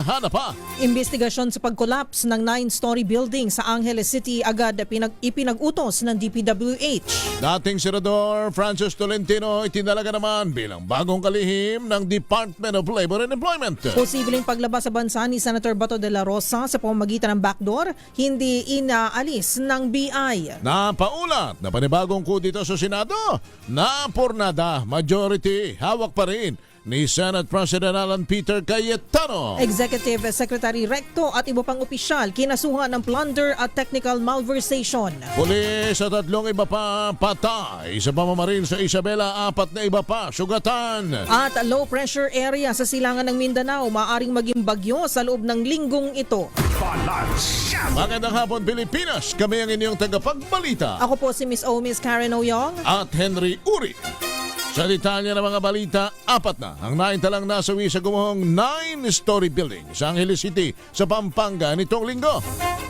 Tadhana pa. Imbestigasyon sa pag-collapse ng 9-story building sa Angeles City agad ipinag-utos ng DPWH. Dating Senador Francis Tolentino itinalaga naman bilang bagong kalihim ng Department of Labor and Employment. Posibleng paglabas sa bansa ni Senator Bato de la Rosa sa pamamagitan ng backdoor, hindi inaalis ng BI. Napaulat na panibagong coup dito sa Senado. Napurnada, majority, hawak pa rin ni Senate President Alan Peter Cayetano. Executive Secretary Recto at iba pang opisyal kinasuhan ng plunder at technical malversation. Pulis at 3 iba pa patay sa pamamaril sa Isabela, 4 na iba pa sugatan. At low pressure area sa silangan ng Mindanao maaring maging bagyo sa loob ng linggong ito. Magandang hapon Pilipinas, kami ang inyong tagapagbalita. Ako po si Miss Miss Karen Oyong. At Henry Uri. Sa detalye ng mga balita, 4 na ang naintalang nasawi sa gumuhong 9-story building sa Angeles City sa Pampanga nitong linggo.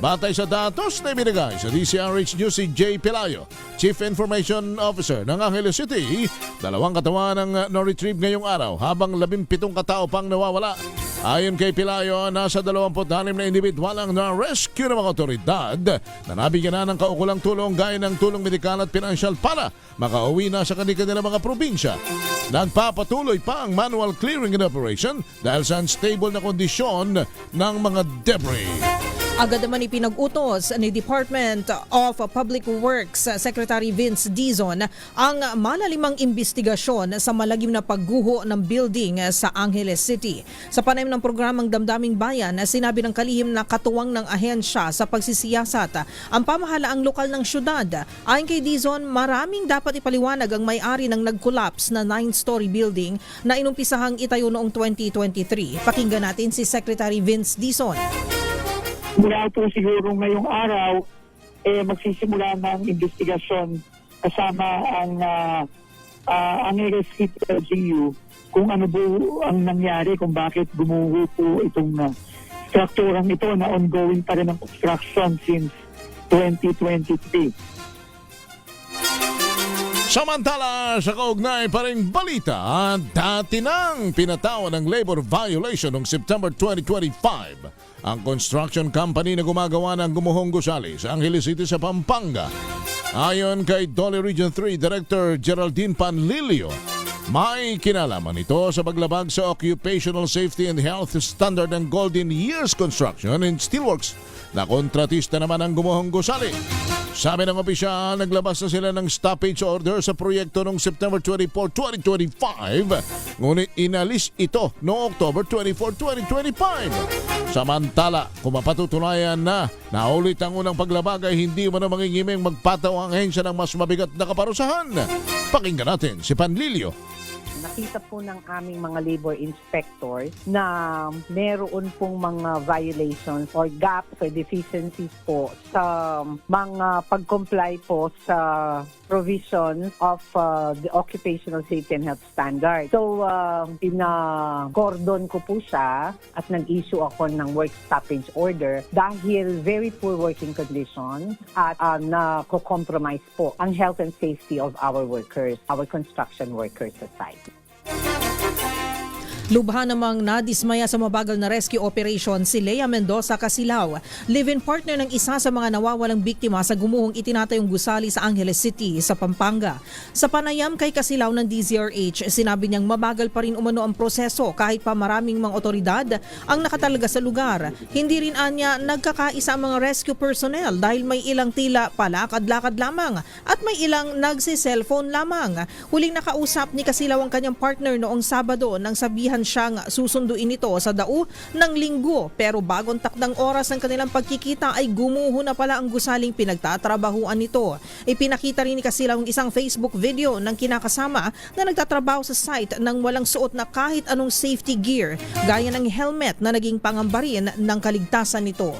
Batay sa datos na ibinigay sa DCRH News si Jay Pelayo, Chief Information Officer ng Angeles City, 2 katawan ang na-retrieve ngayong araw habang 17 katao pang nawawala. Ayon kay Pelayo, nasa 26 na individual ang na-rescue ng mga otoridad na nabigyan na ng kaukulang tulong gaya ng tulong medikal at pinansyal para makauwi na sa kanilang mga probinsya. Nagpapatuloy pa ang manual clearing in operation dahil sa unstable na kondisyon ng mga debris. Agad naman ipinag-utos ni Department of Public Works Secretary Vince Dizon ang malalimang imbestigasyon sa malagim na pagguho ng building sa Angeles City. Sa panayam ng programang Damdaming Bayan, sinabi ng kalihim na katuwang ng ahensya sa pagsisiyasat ang pamahalaang lokal ng syudad. Ayon kay Dizon, maraming dapat ipaliwanag ang may-ari ng nag-collapse na 9-story building na inumpisahang itayo noong 2023. Pakinggan natin si Secretary Vince Dizon. Mula po siguro ngayong araw, magsisimula ng investigasyon kasama ang Angeles City LGU kung ano po ang nangyari, kung bakit gumuho po itong strukturang ito na ongoing pa rin ang construction since 2023. Samantala, sa kaugnay pa ring balita, dati nang pinatawan ng labor violation noong September 2025 ang construction company na gumagawa ng gumuhong gusali sa Angeles City sa Pampanga. Ayon kay Dole Region 3 Director Geraldine Panlilio, may kinalaman ito sa paglabag sa Occupational Safety and Health Standard ng Golden Years Construction and Steelworks na kontratista naman ang gumuhong gusali. Sabi ng opisyal, naglabas na sila ng stoppage order sa proyekto noong September 24, 2025, ngunit inalis ito noong October 24, 2025. Samantala, kung mapatutunayan na naulit ang unang paglabag ay hindi mo na mangingiming magpataw ang ahensya ng mas mabigat na kaparusahan. Pakinggan natin si Panlilio. Nakita po ng aming mga labor inspectors na meron pong mga violations or gaps or deficiencies po sa mga pag-comply po sa provisions of the Occupational Safety and Health Standard. So, pina-cordon ko po siya at nag-issue ako ng work stoppage order dahil very poor working conditions at na-compromise po ang health and safety of our workers, our construction workers sa site. Lubha namang nadismaya sa mabagal na rescue operation si Lea Mendoza Casilao, live-in partner ng isa sa mga nawawalang biktima sa gumuhong itinatayong gusali sa Angeles City sa Pampanga. Sa panayam kay Casilao ng DZRH, sinabi niyang mabagal pa rin umano ang proseso kahit pa maraming mga otoridad ang nakatalaga sa lugar. Hindi rin anya nagkakaisa ang mga rescue personnel dahil may ilang tila palakad-lakad lamang at may ilang nagsi-cellphone lamang. Huling nakausap ni Casilao ang kanyang partner noong Sabado nang sabihan siyang susunduin ito sa dao ng Linggo, pero bagong takdang oras ng kanilang pagkikita ay gumuho na pala ang gusaling pinagtatrabahuan nito. Ipinakita rin ni Casilao ang isang Facebook video ng kinakasama na nagtatrabaho sa site nang walang suot na kahit anong safety gear gaya ng helmet na naging pangambarin ng kaligtasan nito.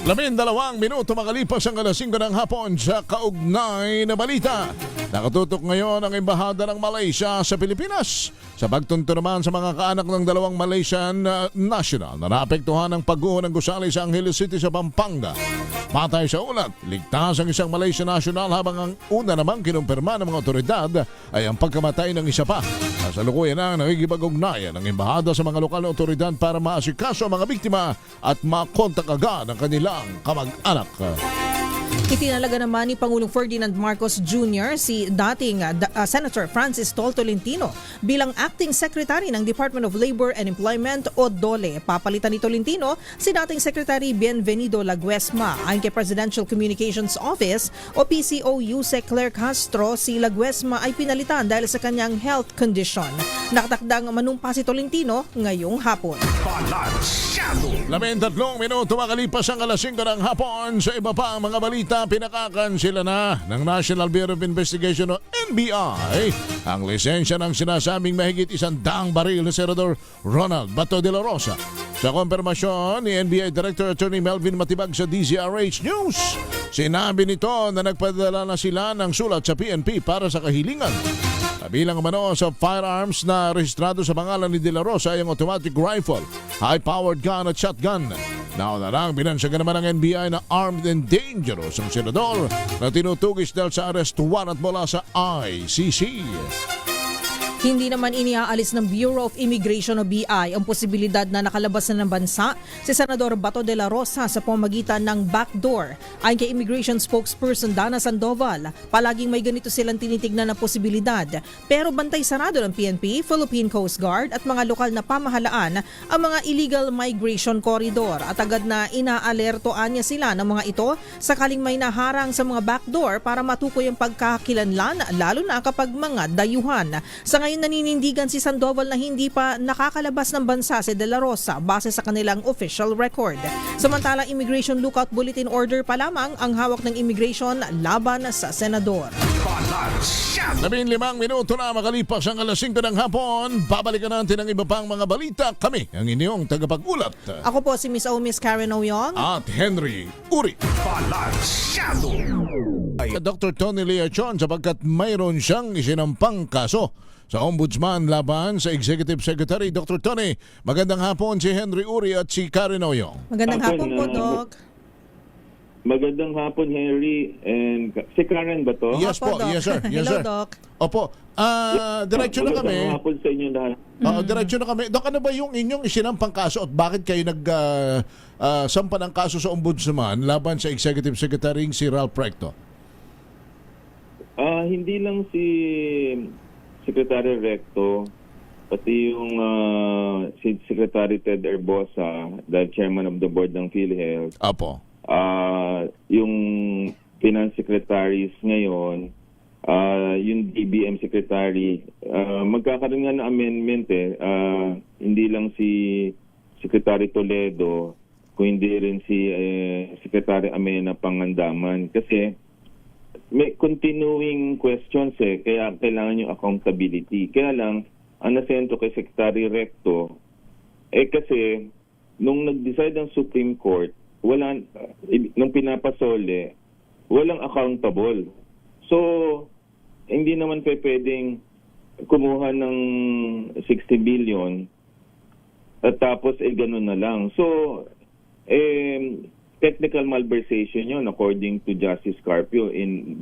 12 minuto makalipas ang alas 5 ng hapon sa kaugnay na balita. Nakatutok ngayon ang Embahada ng Malaysia sa Pilipinas sa pagtunto naman sa mga kaanak ng dalawang Malaysian national na naapektuhan ng pagguho ng gusali sa Angeles City sa Pampanga. Patay sa ulat, ligtas ang isang Malaysian national habang ang una namang kinumpirma ng mga otoridad ay ang pagkamatay ng isa pa. Kasalukuyan na nakikipag-ugnayan ng Embahada sa mga lokal na otoridad para maasikaso ang mga biktima at makontak agad ang kanilang kamag-anak. Itinalaga naman ni Pangulong Ferdinand Marcos Jr. si dating Senator Francis Tol Tolentino bilang Acting Secretary ng Department of Labor and Employment o DOLE. Papalitan ni Tolentino si dating Secretary Bienvenido Laguesma. Ayon kay Presidential Communications Office o PCO Yusek Claire Castro, si Laguesma ay pinalitan dahil sa kanyang health condition. Nakatakdang manumpa si Tolentino ngayong hapon. 13 minuto makalipas ang alas 5 ng hapon. Sa iba pa ang mga balita, pinakakansela na ng National Bureau of Investigation o NBI ang lisensya ng sinasabing mahigit 100 baril ni Senador Ronald Bato de la Rosa. Sa kumpirmasyon ni NBI Director Attorney Melvin Matibag sa DZRH News, sinabi nito na nagpadala na sila ng sulat sa PNP para sa kahilingan. Kabilang umano sa firearms na rehistrado sa pangalan ni De La Rosa ay ang automatic rifle, high-powered gun at shotgun. Nauna lang, binansyagan naman ng NBI na armed and dangerous ang senador na tinutugis dahil sa arrest warrant mula sa ICC. Hindi naman iniaalis ng Bureau of Immigration o BI ang posibilidad na nakalabas na ng bansa si Senador Bato de la Rosa sa pamamagitan ng backdoor. Ayon kay Immigration Spokesperson Dana Sandoval, palaging may ganito silang tinitignan na posibilidad. Pero bantay sarado ng PNP, Philippine Coast Guard at mga lokal na pamahalaan ang mga illegal migration corridor at agad na inaalertoan niya sila ng mga ito sakaling may naharang sa mga backdoor para matukoy ang pagkakakilanlan lalo na kapag mga dayuhan. Sa ngayon naninindigan si Sandoval na hindi pa nakakalabas ng bansa si De La Rosa base sa kanilang official record. Samantalang Immigration Lookout Bulletin Order pa lamang ang hawak ng immigration laban sa senador. 15 minuto na makalipas ang alas 5 ng hapon. Babalikan natin ang iba pang mga balita. Kami ang inyong tagapag-ulat. Ako po si Miss Miss Karen Oyong. At Henry Uri. Dr. Tony Leachon sapagkat mayroon siyang isinampang kaso sa Ombudsman laban sa Executive Secretary. Dr. Tony, magandang hapon si Henry Uri at si Karen Oyong. Magandang hapon po, Doc. Magandang hapon, Henry. And si Karen ba to? Yes Opo, po, Doc. yes sir. Yes, Hello, sir. Doc. Opo. Diretso na kami. Magandang hapon sa inyo lahat. Diretso na kami. Doc, ano ba yung inyong isinampang kaso at bakit kayo sampa ng kaso sa Ombudsman laban sa Executive Secretary si Ralph Recto? Hindi lang si Secretary Recto, pati yung si Secretary Ted Erbosa, the Chairman of the Board ng PhilHealth. Apo. Yung Finance Secretaries ngayon, yung DBM Secretary, magkakaroon nga ng amendment hindi lang si Secretary Toledo, kung hindi rin si Secretary Amena Pangandaman. Kasi may continuing questions kaya kailangan yung accountability. Kaya lang, ang nasentro kay Secretary Recto, kasi nung nag-decide ang Supreme Court, nung pinapasole, walang accountable. So, hindi naman pwedeng kumuha ng 60 billion at tapos ganun na lang. So, technical malversation yun according to Justice Carpio.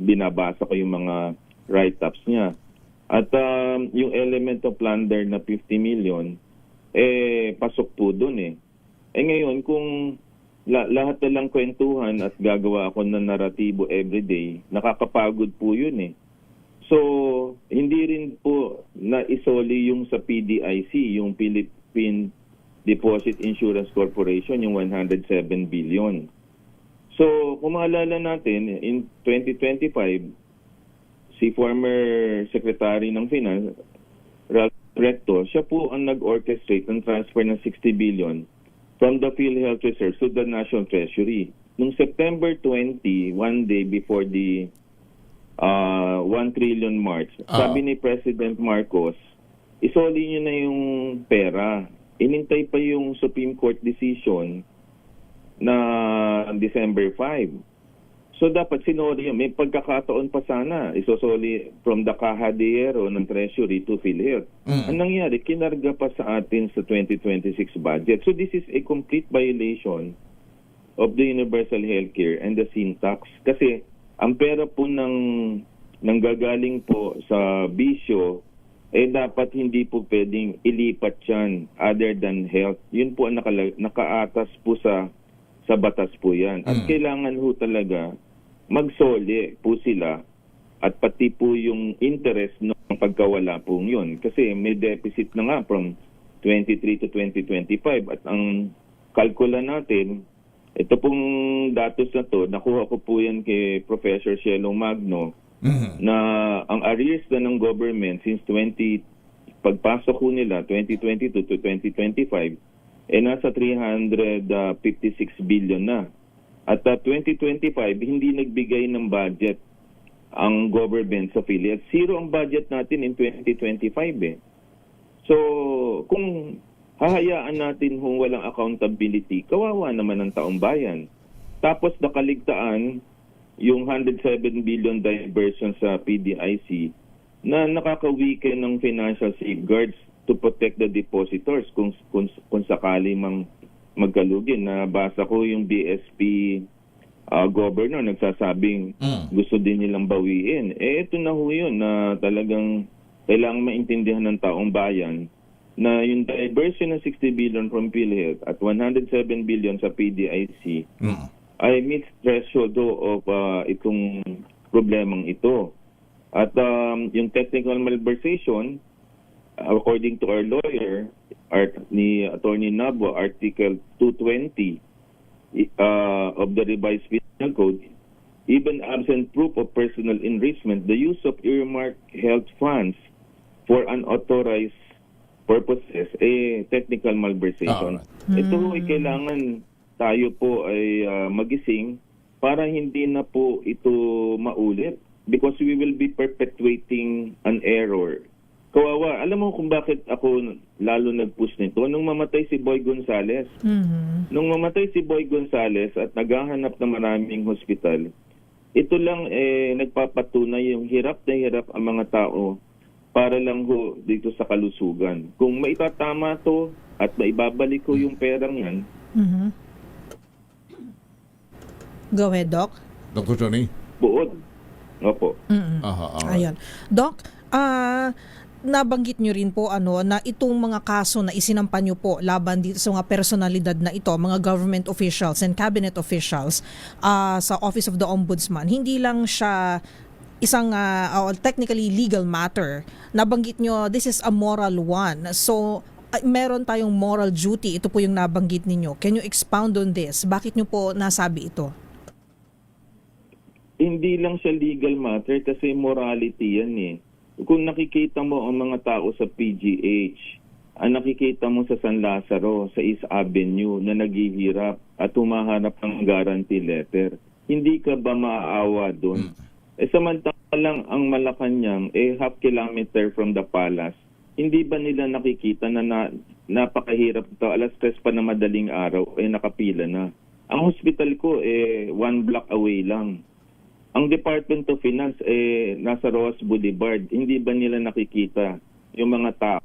Binabasa ko yung mga write-ups niya. At yung element of plunder na 50 million, pasok po dun ngayon, kung lahat na lang kwentuhan at gagawa ako ng naratibo everyday, nakakapagod po yun So, hindi rin po na-isoli yung sa PDIC, yung Philippine Deposit Insurance Corporation, yung 107 billion. So, kung maalala natin, in 2025, si former Secretary ng Finance, Ralph Recto, siya po ang nag-orchestrate ng transfer ng 60 billion from the PhilHealth Reserve to the National Treasury. Noong September 20, one day before the 1 trillion march, sabi ni President Marcos, isoli niyo na yung pera. Inintay pa yung Supreme Court decision na December 5. So dapat sinoli yun. May pagkakataon pa sana isosoli from the Kahadero ng Treasury to PhilHealth. Ang nangyari, kinarga pa sa atin sa 2026 budget. So this is a complete violation of the universal healthcare and the sin tax. Kasi ang pera po nanggagaling po sa bisyo, dapat hindi po pwedeng ilipat yan other than health. Yun po ang nakaatas po sa batas po yan. At kailangan ho talaga magsoli po sila at pati po yung interest ng pagkawala po yun. Kasi may deficit na nga from 23 to 2025 at ang kalkula natin, ito pong datos na to, nakuha ko po yan kay Professor Cielo Magno, na ang arrears na ng government since pagpasok ko nila 2022 to 2025, nasa 356 billion na. At 2025, hindi nagbigay ng budget ang government sa PhilHealth. Zero ang budget natin in 2025 eh. So, kung hahayaan natin kung walang accountability, kawawa naman ang taong bayan. Tapos nakaligtaan yung 107 billion diversion sa PDIC na nakakawiken ng financial safeguards to protect the depositors kung sakali mang magkalugi. Nabasa ko yung BSP governor nagsasabing gusto din nilang bawiin. Ito na ho yun na talagang kailangan maintindihan ng taong bayan na yung diversion ng 60 billion from PhilHealth at 107 billion sa PDIC ay meets threshold of itong problemang ito. At yung technical malversation, according to our lawyer, ni Attorney Nabo, Article 220 of the revised penal code, even absent proof of personal enrichment, the use of earmarked health funds for unauthorized purposes, technical malversation. Ito ay kailangan tayo po ay magising para hindi na po ito maulit because we will be perpetuating an error. Kawawa. Alam mo kung bakit ako lalo nag-push nito? Nung mamatay si Boy Gonzales. Nung mamatay si Boy Gonzales at naghahanap ng maraming hospital, ito lang nagpapatunay yung hirap na hirap ang mga tao para lang ho dito sa kalusugan. Kung maitatama to at maibabalik ko yung perang yan. Go ahead, Doc. Dr. Tony? Buod. Opo. Ayan. Doc, nabanggit nyo rin po na itong mga kaso na isinampan nyo po laban dito sa mga personalidad na ito, mga government officials and cabinet officials sa Office of the Ombudsman, hindi lang siya isang technically legal matter. Nabanggit nyo, this is a moral one. So, meron tayong moral duty. Ito po yung nabanggit ninyo. Can you expound on this? Bakit nyo po nasabi ito? Hindi lang siya legal matter kasi morality yan eh. Kung nakikita mo ang mga tao sa PGH, ang nakikita mo sa San Lazaro, sa East Avenue na naghihirap at humahanap ng guarantee letter, hindi ka ba maaawa doon? Samantalang ang Malacanang, half kilometer from the palace, hindi ba nila nakikita na napakahirap ito, alas 3 pa na madaling araw, nakapila na. Ang hospital ko, 1 block away lang. Ang Department of Finance nasa Roas Boulevard. Hindi ba nila nakikita yung mga tao?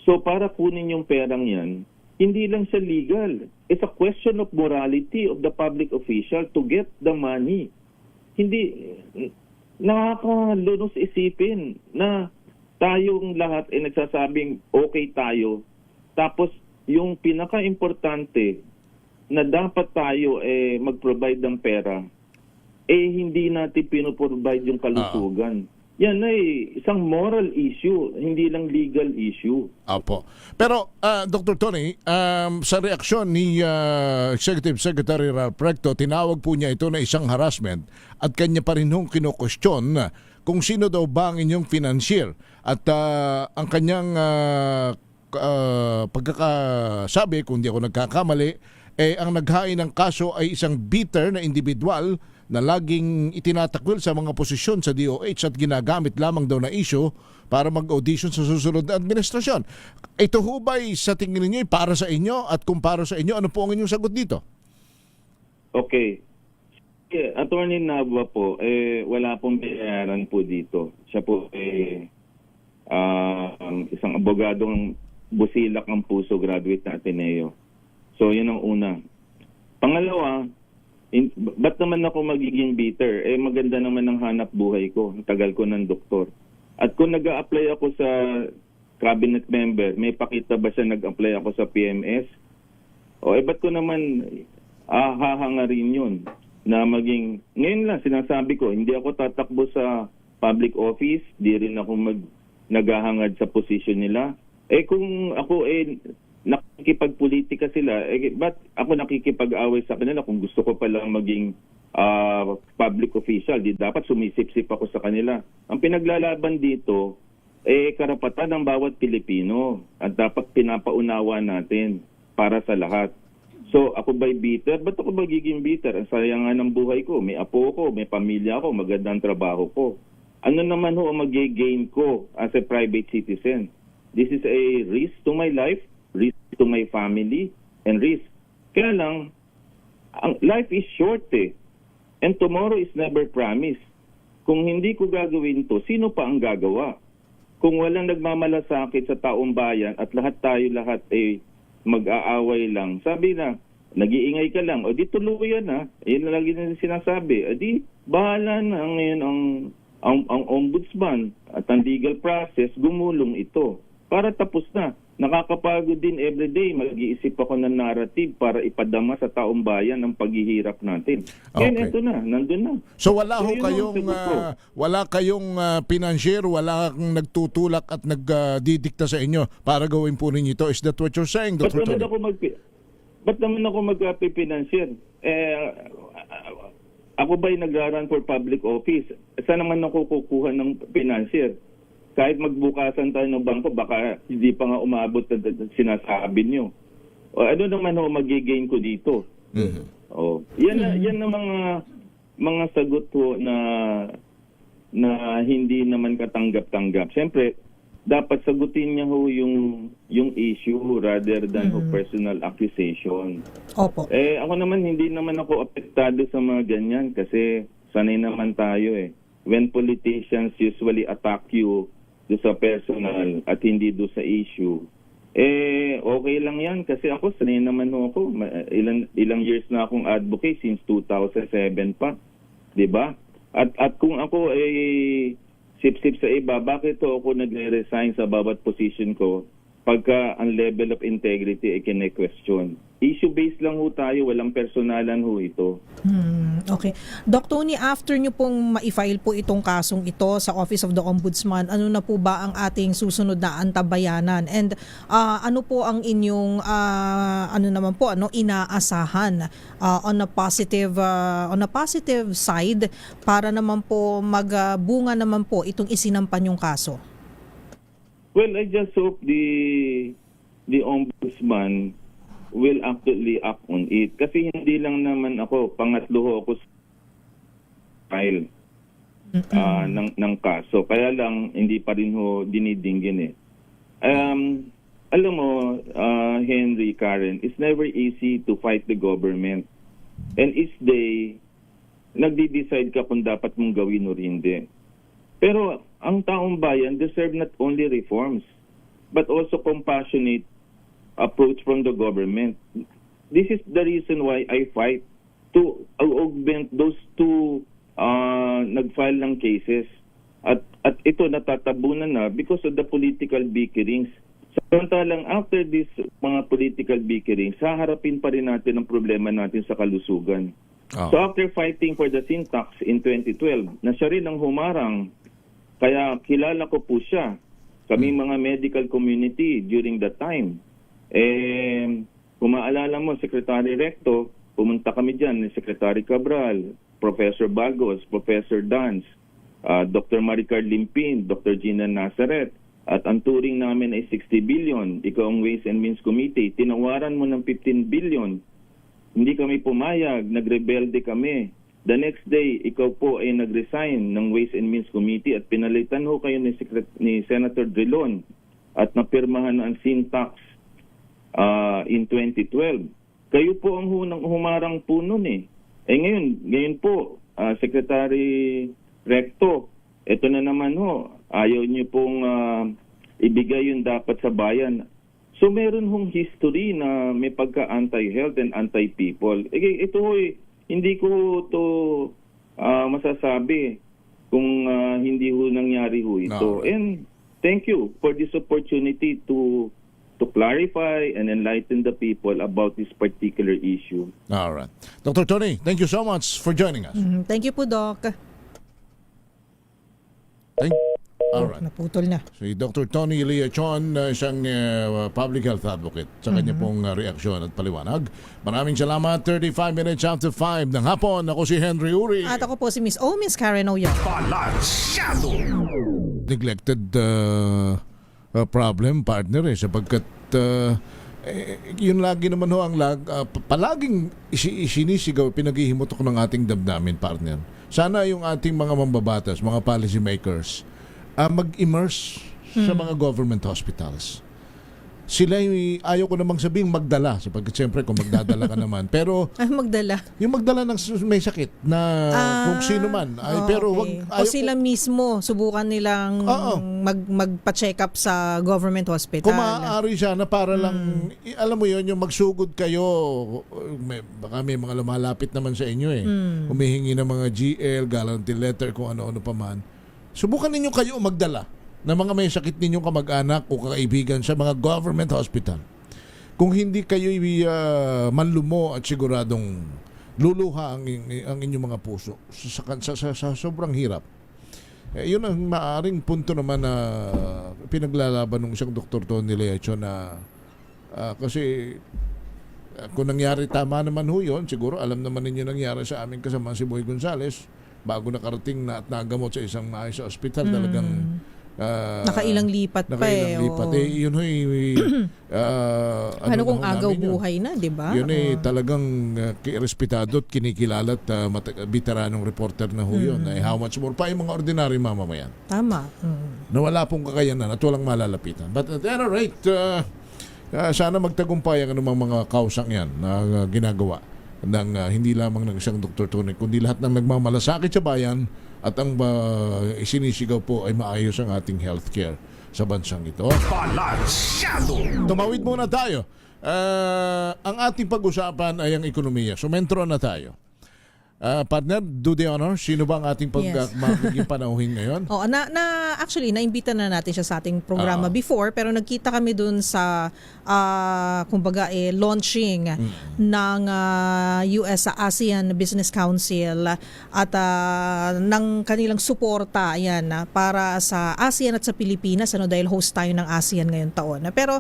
So para kunin yung perang yan, hindi lang siya legal. It's a question of morality of the public official to get the money. Hindi, nakakalunos isipin na tayong lahat ay nagsasabing okay tayo. Tapos yung pinaka-importante na dapat tayo mag-provide ng pera, hindi natin pinoprovide yung kalusugan. Yan ay isang moral issue, hindi lang legal issue. Apo. Pero, Dr. Tony, sa reaksyon ni Executive Secretary Ralph Recto, tinawag po niya ito na isang harassment at kanya pa rin hong kino-question kung sino daw ba ang inyong financier. At ang kanyang pagkakasabi, kung di ako nagkakamali, ang naghain ng kaso ay isang bitter na individual na laging itinatakwil sa mga posisyon sa DOH at ginagamit lamang daw na issue para mag-audition sa susunod na administrasyon. Ito ho ba'y sa tingin ninyo para sa inyo? At kung para sa inyo, ano po ang inyong sagot dito? Okay. Attorney Nava po, wala pong bayaran po dito. Siya po isang abogadong busilak ang puso, graduate na Ateneo. So, yun ang una. Pangalawa, ba't naman ako magiging bitter? Maganda naman ang hanap buhay ko. Ang tagal ko ng doktor. At kung nag-a-apply ako sa cabinet member, may pakita ba siya nag-apply ako sa PMS? Ba't ko naman hahangarin yun? Na maging, ngayon lang sinasabi ko, hindi ako tatakbo sa public office, di rin ako naghahangad sa position nila. Kung ako nakikipagpolitika sila, ba't ako nakikipag-away sa kanila kung gusto ko palang maging public official? Di dapat sumisip-sip ako sa kanila. Ang pinaglalaban dito, karapatan ng bawat Pilipino at dapat pinapaunawa natin para sa lahat. So, ako ba'y bitter? Ba't ako magiging bitter? Ang sayang nga ng buhay ko. May apo ko, may pamilya ko, magandang trabaho ko. Ano naman ho ang mag-gain ko as a private citizen? This is a risk to my life, risk to my family, and risk. Kaya lang, life is short and tomorrow is never promised. Kung hindi ko gagawin to, sino pa ang gagawa? Kung walang nagmamalasakit sa taong bayan at lahat mag-aaway lang. Sabi na, nag-iingay ka lang. Di tuluyan na. Yun na lagi na sinasabi. Di, bahala na ngayon ang ombudsman at ang legal process, gumulong ito. Para tapos na. Nakakapagod din everyday. Mag-iisip ako ng narrative para ipadama sa taong bayan ang paghihirap natin. Kaya ito na, nandun na. So wala kayong financier, wala kang nagtutulak at nagdidikta sa inyo para gawin po ninyo ito. Is that what you're saying, Dr. Tony? Ba't naman ako mag-financier? Ako ba'y nagraran for public office? Saan naman ako kukuha ng financier? Kahit magbukasan tayo ng bangko, baka hindi pa nga umabot na sinasabi nyo. Ano naman ho magigain ko dito? Mm-hmm. Yan ang mga sagot ho na hindi naman katanggap-tanggap. Siyempre, dapat sagutin niya ho yung issue rather than ho personal accusation. Opo. Ako naman, hindi naman ako apektado sa mga ganyan kasi sanay naman tayo When politicians usually attack you do sa personal at hindi do sa issue, okay lang yan kasi ako sanay naman ako. Ilang years na akong advocate since 2007 pa, 'di ba? At kung ako sip-sip sa iba, bakit ako nagre-resign sa bawat position ko pagka ang level of integrity ay kine-question? Issue-based lang ho tayo, walang personalan ho ito. Okay. Doc Tony, after nyo pong ma-file po itong kasong ito sa Office of the Ombudsman, ano na po ba ang ating susunod na antabayanan? And ano po ang inyong inaasahan on a positive side para naman po magbunga naman po itong isinampan yung kaso? Well, I just hope the Ombudsman will actually act on it. Kasi hindi lang naman ako, pangatlo ho ako sa file ng kaso. Kaya lang, hindi pa rin ho dinidinggin Alam mo, Henry, Karen, it's never easy to fight the government. And each day, nagdi-decide ka kung dapat mong gawin o hindi. Pero ang taong bayan deserve not only reforms, but also compassionate approach from the government. This is the reason why I fight to augment those two nag-file ng cases. At ito natatabunan na because of the political bickerings. Samantalang after this mga political bickerings, haharapin pa rin natin ang problema natin sa kalusugan. So after fighting for the sin tax in 2012, na siya rin ang humarang, kaya kilala ko po siya, kami mga medical community during that time. Kung maalala mo, Secretary Recto, pumunta kami dyan ni Secretary Cabral, Professor Bagos, Professor Dance, Dr. Maricar Limpin, Dr. Gina Nazaret, at ang turing namin ay 60 billion. Ikaw ang Ways and Means Committee, tinawaran mo ng 15 billion. Hindi kami pumayag, nagrebelde kami. The next day, ikaw po ay nag-resign ng Ways and Means Committee at pinalitan ho kayo ni Senator Drilon at napirmahan ang sin tax in 2012. Kayo po ang humarang po nun Ngayon po, Secretary Recto, ito na naman ayaw niyo pong ibigay yung dapat sa bayan. So meron hong history na may pagka-anti-health and anti-people. Ito hindi ko to masasabi kung hindi nangyari ito. No. And thank you for this opportunity to clarify and enlighten the people about this particular issue. All right. Dr. Tony, thank you so much for joining us. Thank you po, Doc. All right. Naputol na. Si Dr. Tony Leachon, siyang public health advocate sa kanya pong reaksyon at paliwanag. Maraming salamat. 35 minutes after 5 ng hapon. Ako si Henry Uri. At ako po si Miss Karen Oya. Neglected problem, partner, sapagkat yun lagi naman ang palaging isinisigaw, pinaghihimutok ng ating damdamin, partner. Sana yung ating mga mambabatas, mga policy makers, mag-immerse sa mga government hospitals. Sila ayaw ko namang sabihing magdala, sapagkat siyempre kung magdadala ka naman, pero Magdala. yung magdala ng may sakit na kung sino man, pero wag O sila mismo, subukan nilang magpa-check up sa government hospital. kung maaari siya na para lang, alam mo yun, yung magsugod kayo, baka may mga lumalapit naman sa inyo humihingi ng mga GL, guarantee letter, kung ano-ano pa man. Subukan ninyo kayo magdala ng mga may sakit ninyong kamag-anak o kaibigan sa mga government hospital. Kung hindi kayo manlumo at siguradong luluha ang inyong mga puso sa sobrang hirap. Yun ang maaring punto naman na pinaglalaban ng isang Dr. Tony Leachon na kasi kung nangyari tama naman yun, siguro alam naman ninyo nangyari sa aming kasama si Boy Gonzales bago nakarating na at nagamot sa isang maayos sa ospital. Talagang nakailang lipat pa lipat. Yun ano kung agaw buhay na, di ba? Yun talagang respetado at kinikilala at veteranong reporter na yun. How much more pa yung mga ordinary mamamayan. Tama. Na wala pong kakayanan at walang malalapitan. But at any rate, sana magtagumpay ang anumang mga kausang yan na ginagawa ng hindi lamang ng isang Dr. Tony, kundi lahat ng nagmamalasakit sa bayan at ang isinisigaw po ay maayos ang ating healthcare sa bansang ito. Tumawid muna tayo. Ang ating pag-usapan ay ang ekonomiya. Sumentro na tayo. Partner, do the honor. Sino ba ang ating magiging panauhin ngayon? Actually, naimbita na natin siya sa ating programa before, pero nagkita kami dun sa kumbaga launching ng US ASEAN Business Council at ng kanilang suporta para sa ASEAN at sa Pilipinas dahil host tayo ng ASEAN ngayong taon. Pero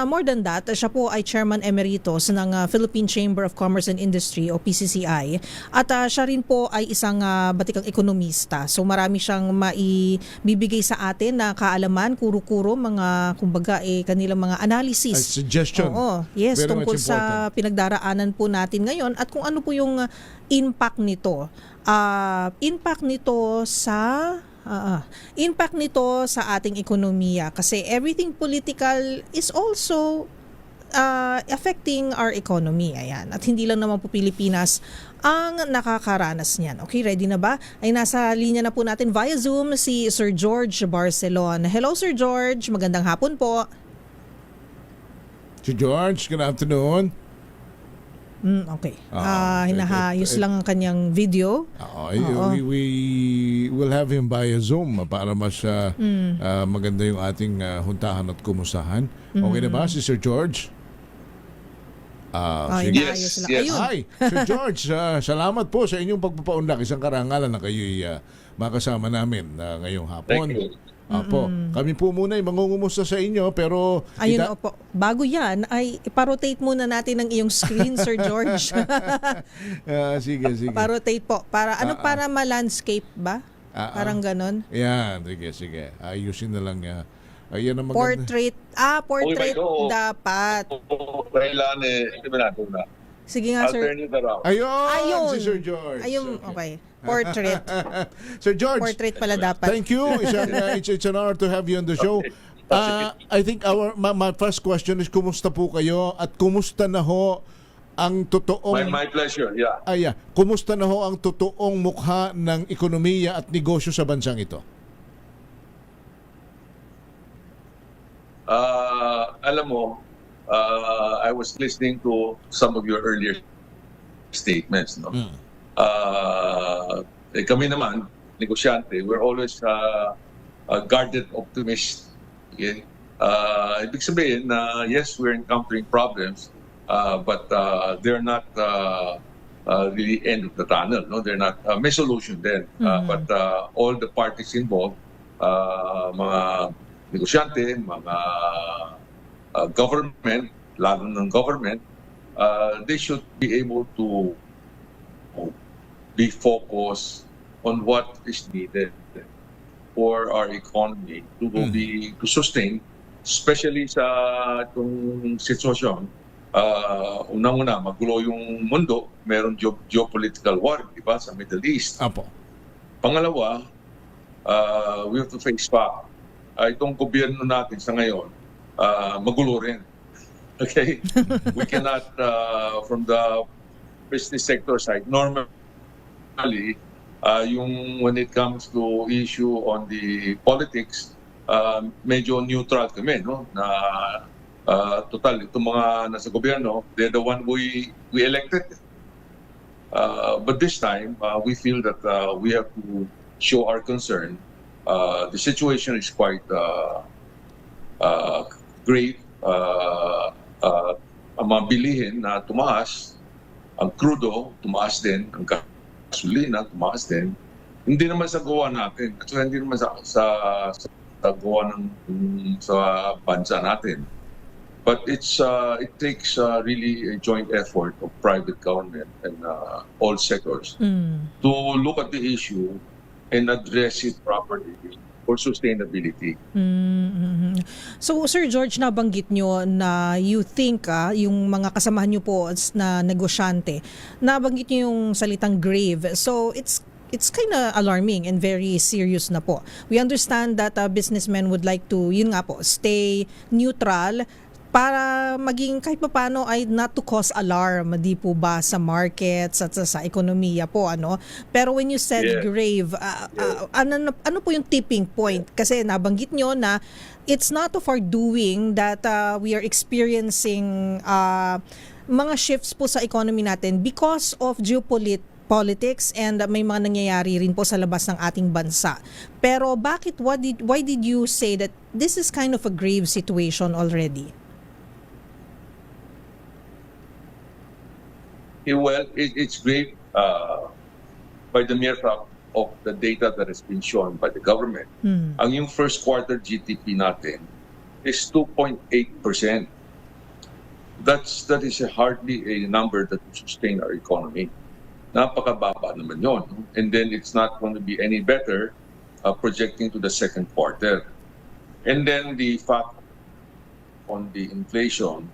more than that, siya po ay Chairman Emeritus ng Philippine Chamber of Commerce and Industry o PCCI. At siya rin po ay isang batikang ekonomista. So marami siyang maibibigay sa atin na kaalaman, kuro-kuro, mga kumbaga kanilang mga analysis. Suggestion. Oo, yes, Very tungkol much sa pinagdaraanan po natin ngayon at kung ano po yung impact nito. Impact nito sa ating ekonomiya kasi everything political is also affecting our economy. Ayan. At hindi lang naman po Pilipinas ang nakakaranas niyan. Okay, ready na ba? Ay nasa linya na po natin via Zoom si Sir George Barcelon. Hello Sir George, magandang hapon po. Si George, good afternoon. Okay. Hinahayos lang ang kanyang video. We will have him via Zoom para mas maganda yung ating huntahan at kumustahan. Okay na ba si Sir George? Hinahayos lang. Ayun. Hi, Sir George. Salamat po sa inyong pagpapaunlak. Isang karangalan na kayo'y makasama namin ngayong hapon. Thank you. Apo, kami po muna ay mangungumusta sa inyo pero opo. Bago yan ay iparotate muna natin ang iyong screen Sir George. Sige. Parotate po. Para para ma-landscape ba? Parang ganon. Yan, sige. Ayusin na lang ayan ang maganda. Portrait. Portrait dapat. Kailan ito na. Sige nga, I'll Sir. turn it around. Ayun, si Sir George. Ayun, okay. Portrait. Sir George. Portrait pala dapat. Thank you. It's an honor to have you on the show. I think my first question is kumusta po kayo at kumusta na ang totoong My pleasure, yeah. kumusta na ho ang totoong mukha ng ekonomiya at negosyo sa bansang ito? Alam mo, I was listening to some of your earlier statements. No? Kami naman, negosyante, we're always a guarded optimist. Okay? Ibig sabihin na yes, we're encountering problems, but they're not really end of the tunnel. No? They're not, may solution din. But all the parties involved, mga negosyante, mga government, lalo ng government, they should be able to be focused on what is needed for our economy to sustain, especially sa itong sitwasyon. Unang-una, magulo yung mundo, meron geopolitical war, di ba, sa Middle East. Apo. Pangalawa, we have to face fact. Itong gobyerno natin sa ngayon, magulo rin. Okay? We cannot, from the business sector side, normally, when it comes to issue on the politics, medyo neutral kami, no? Na total, itong mga nasa gobyerno, they're the one we elected. But this time, we feel that we have to show our concern. The situation is quite grave. Ang mga bilihin na tumaas, ang crudo tumaas din, ang gasolina tumaas din. Hindi naman sa gawa natin, kasi hindi naman sa gawa sa bansa natin. But it takes really a joint effort of private government and all sectors to look at the issue and address it properly for sustainability. So, Sir George, nabanggit nyo na you think, yung mga kasamahan nyo po na negosyante, nabanggit nyo yung salitang grave. So, it's kind of alarming and very serious na po. We understand that businessmen would like to, yun nga po, stay neutral para maging kahit pa paano ay not to cause alarm, di po ba, sa markets at sa ekonomiya po, ano? Pero when you said grave, ano po yung tipping point? Kasi nabanggit nyo na it's not of our doing that we are experiencing mga shifts po sa economy natin because of politics and may mga nangyayari rin po sa labas ng ating bansa. Pero bakit, why did you say that this is kind of a grave situation already? Well, it's great by the mere fact of the data that has been shown by the government. Ang yung first quarter GDP natin is 2.8%. That is hardly a number that will sustain our economy. Napakababa naman yon. And then it's not going to be any better projecting to the second quarter. And then the fact on the inflation,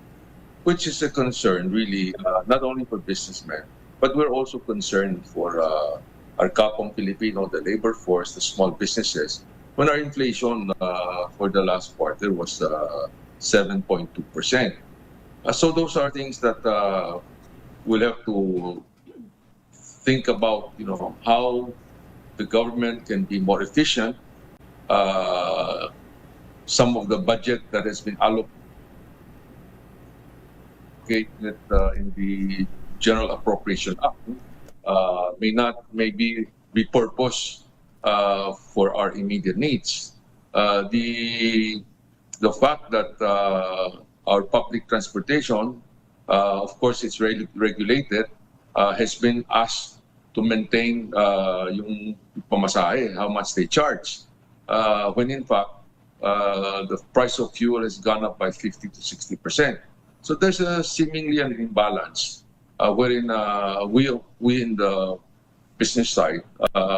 which is a concern really not only for businessmen, but we're also concerned for our kapong Filipino, the labor force, the small businesses, when our inflation for the last quarter was 7.2%. So those are things that we'll have to think about, how the government can be more efficient. Some of the budget that has been allocated in the General Appropriation Act may be repurposed for our immediate needs. The fact that our public transportation, of course, it's regulated, has been asked to maintain yung pamasahe, how much they charge, when in fact the price of fuel has gone up by 50 to 60%. So there's seemingly an imbalance wherein we in the business side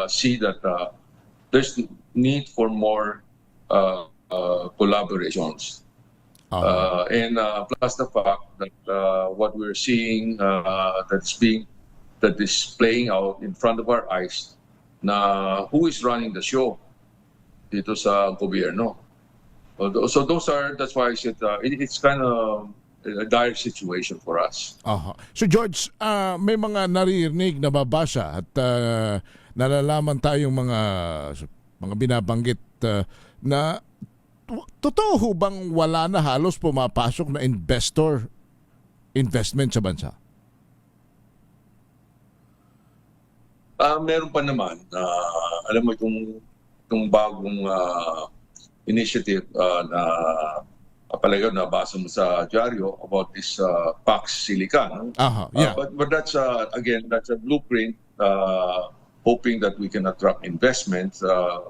see that there's need for more collaborations. And plus the fact that what we're seeing that is playing out in front of our eyes, na who is running the show dito sa gobyerno. So that's why I said it's kind of dire situation for us. Aha. So George, may mga naririnig, nababasa at nalalaman tayong mga binabanggit na totoo ho bang wala na halos pumapasok na investment sa bansa? Meron pa naman, alam mo itong bagong initiative na palaga nabasa mo sa dyaryo about this Pax Silica. No? Aha, yeah. But that's again, that's a blueprint hoping that we can attract investments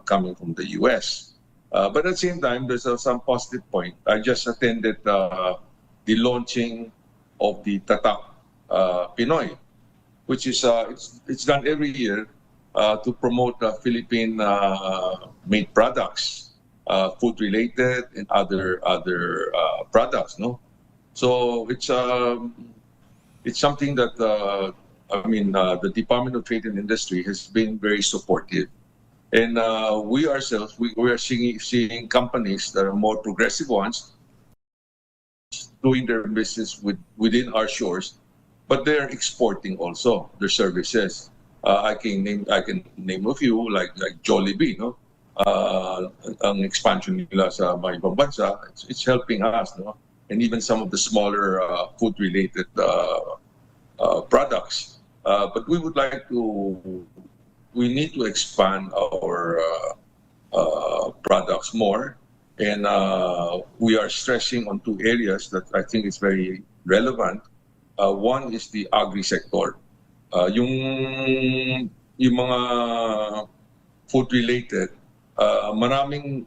coming from the US. But at the same time, there's some positive point. I just attended the launching of the Tatak Pinoy, which is it's done every year to promote Philippine made products, food related and other products. No, so it's something that the Department of Trade and Industry has been very supportive, and we ourselves we are seeing companies that are more progressive ones doing their business within our shores. But they're exporting also their services. I can name a few like Jollibee, no? Ang expansion nila sa mga ibang bansa, it's helping us, no? And even some of the smaller food-related products. But we need to expand our products more, and we are stressing on two areas that I think is very relevant. One is the agri-sector. Yung mga food-related, maraming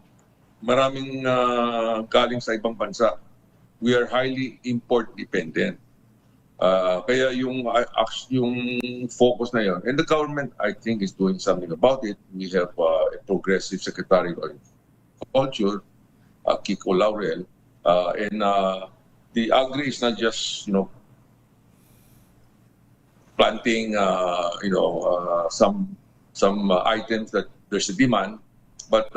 galing sa ibang bansa. We are highly import-dependent. Kaya yung focus na yun. And the government, I think, is doing something about it. We have a progressive Secretary of Agriculture, Kiko Laurel. And the agri is not just, planting, some items that there's a demand, but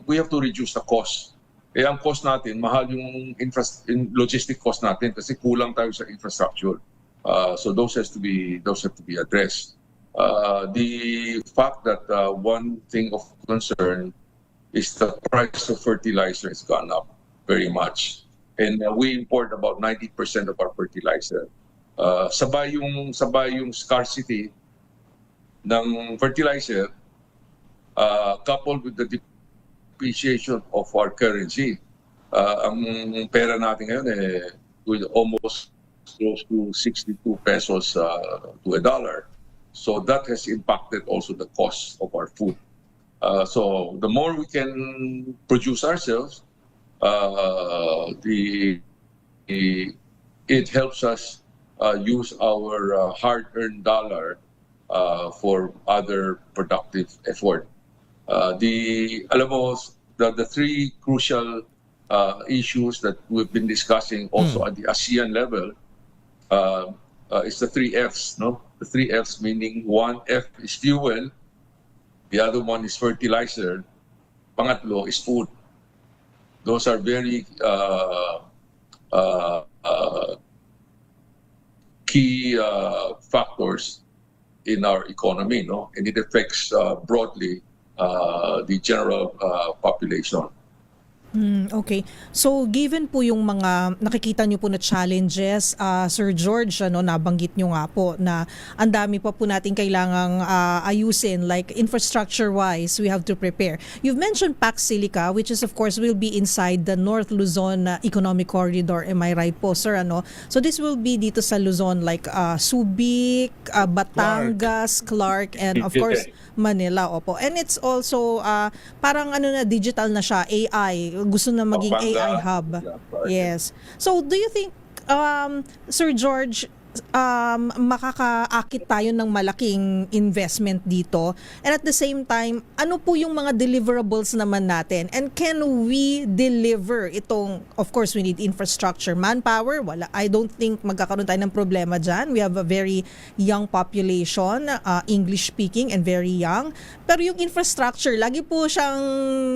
we have to reduce the cost. Ang cost natin, mahal yung logistic cost natin kasi kulang tayo sa infrastructure. So those have to be addressed. The fact that one thing of concern is the price of fertilizer has gone up very much, and we import about 90% of our fertilizer. Sabay yung scarcity ng fertilizer coupled with the depreciation of our currency. Ang pera natin ngayon with almost close to 62 pesos to $1. So that has impacted also the cost of our food. So the more we can produce ourselves, it helps us use our hard-earned dollar for other productive effort. The three crucial issues that we've been discussing also at the ASEAN level is the three Fs. No, the three Fs meaning one F is fuel, the other one is fertilizer, pangatlo is food. Those are very key factors in our economy, no? And it affects broadly the general population. Okay. So given po yung mga nakikita nyo po na challenges, Sir George, nabanggit nyo nga po na ang dami pa po natin kailangang ayusin, like infrastructure-wise, we have to prepare. You've mentioned Pax Silica, which is of course will be inside the North Luzon Economic Corridor. Am I right po, sir? So this will be dito sa Luzon, like Subic, Batangas, Clark, and of course Manila. Opo. And it's also parang digital na siya, AI. Gusto na maging AI hub. Yes. So do you think, Sir George, makakaakit tayo ng malaking investment dito? And at the same time, ano po yung mga deliverables naman natin? And can we deliver itong, of course, we need infrastructure, manpower, wala. I don't think magkakaroon tayo ng problema dyan. We have a very young population, English speaking and very young. Pero yung infrastructure, lagi po siyang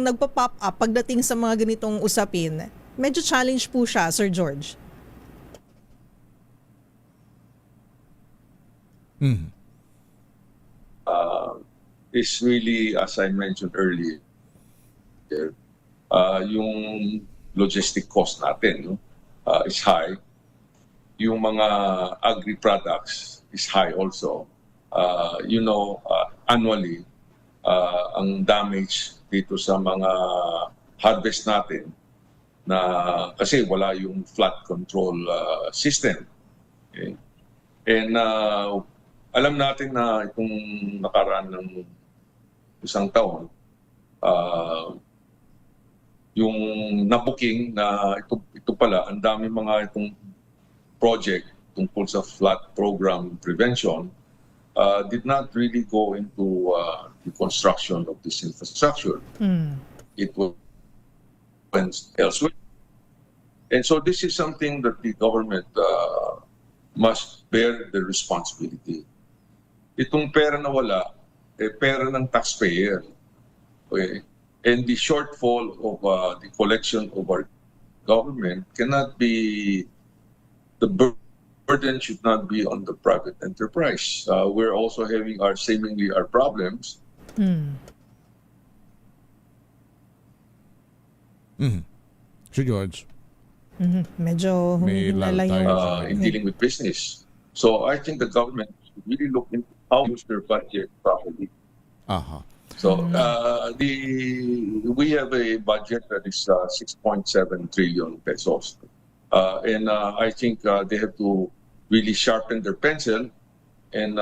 nagpa-pop up pagdating sa mga ganitong usapin. Medyo challenge po siya, Sir George. Mhm. is really, as I mentioned earlier, yung logistic cost natin, no? Is high. Yung mga agri-products is high also. Annually, ang damage dito sa mga harvest natin na kasi wala yung flood control system. Okay? And alam natin na itong nakaraan ng isang taon, yung nabuking na ito pala, ang dami mga itong project tungkol sa flood program prevention did not really go into the construction of this infrastructure. It went elsewhere. And so this is something that the government must bear the responsibility. Itong pera na wala, pera ng taxpayer. Okay? And the shortfall of the collection of our government cannot be, the burden should not be on the private enterprise. We're also having our problems. Si George. Medyo May humihina lang lalo yung... tayo. In dealing with business. So I think the government should really look into how to use their budget properly. Aha. So we have a budget that is 6.7 trillion pesos. And I think they have to really sharpen their pencil and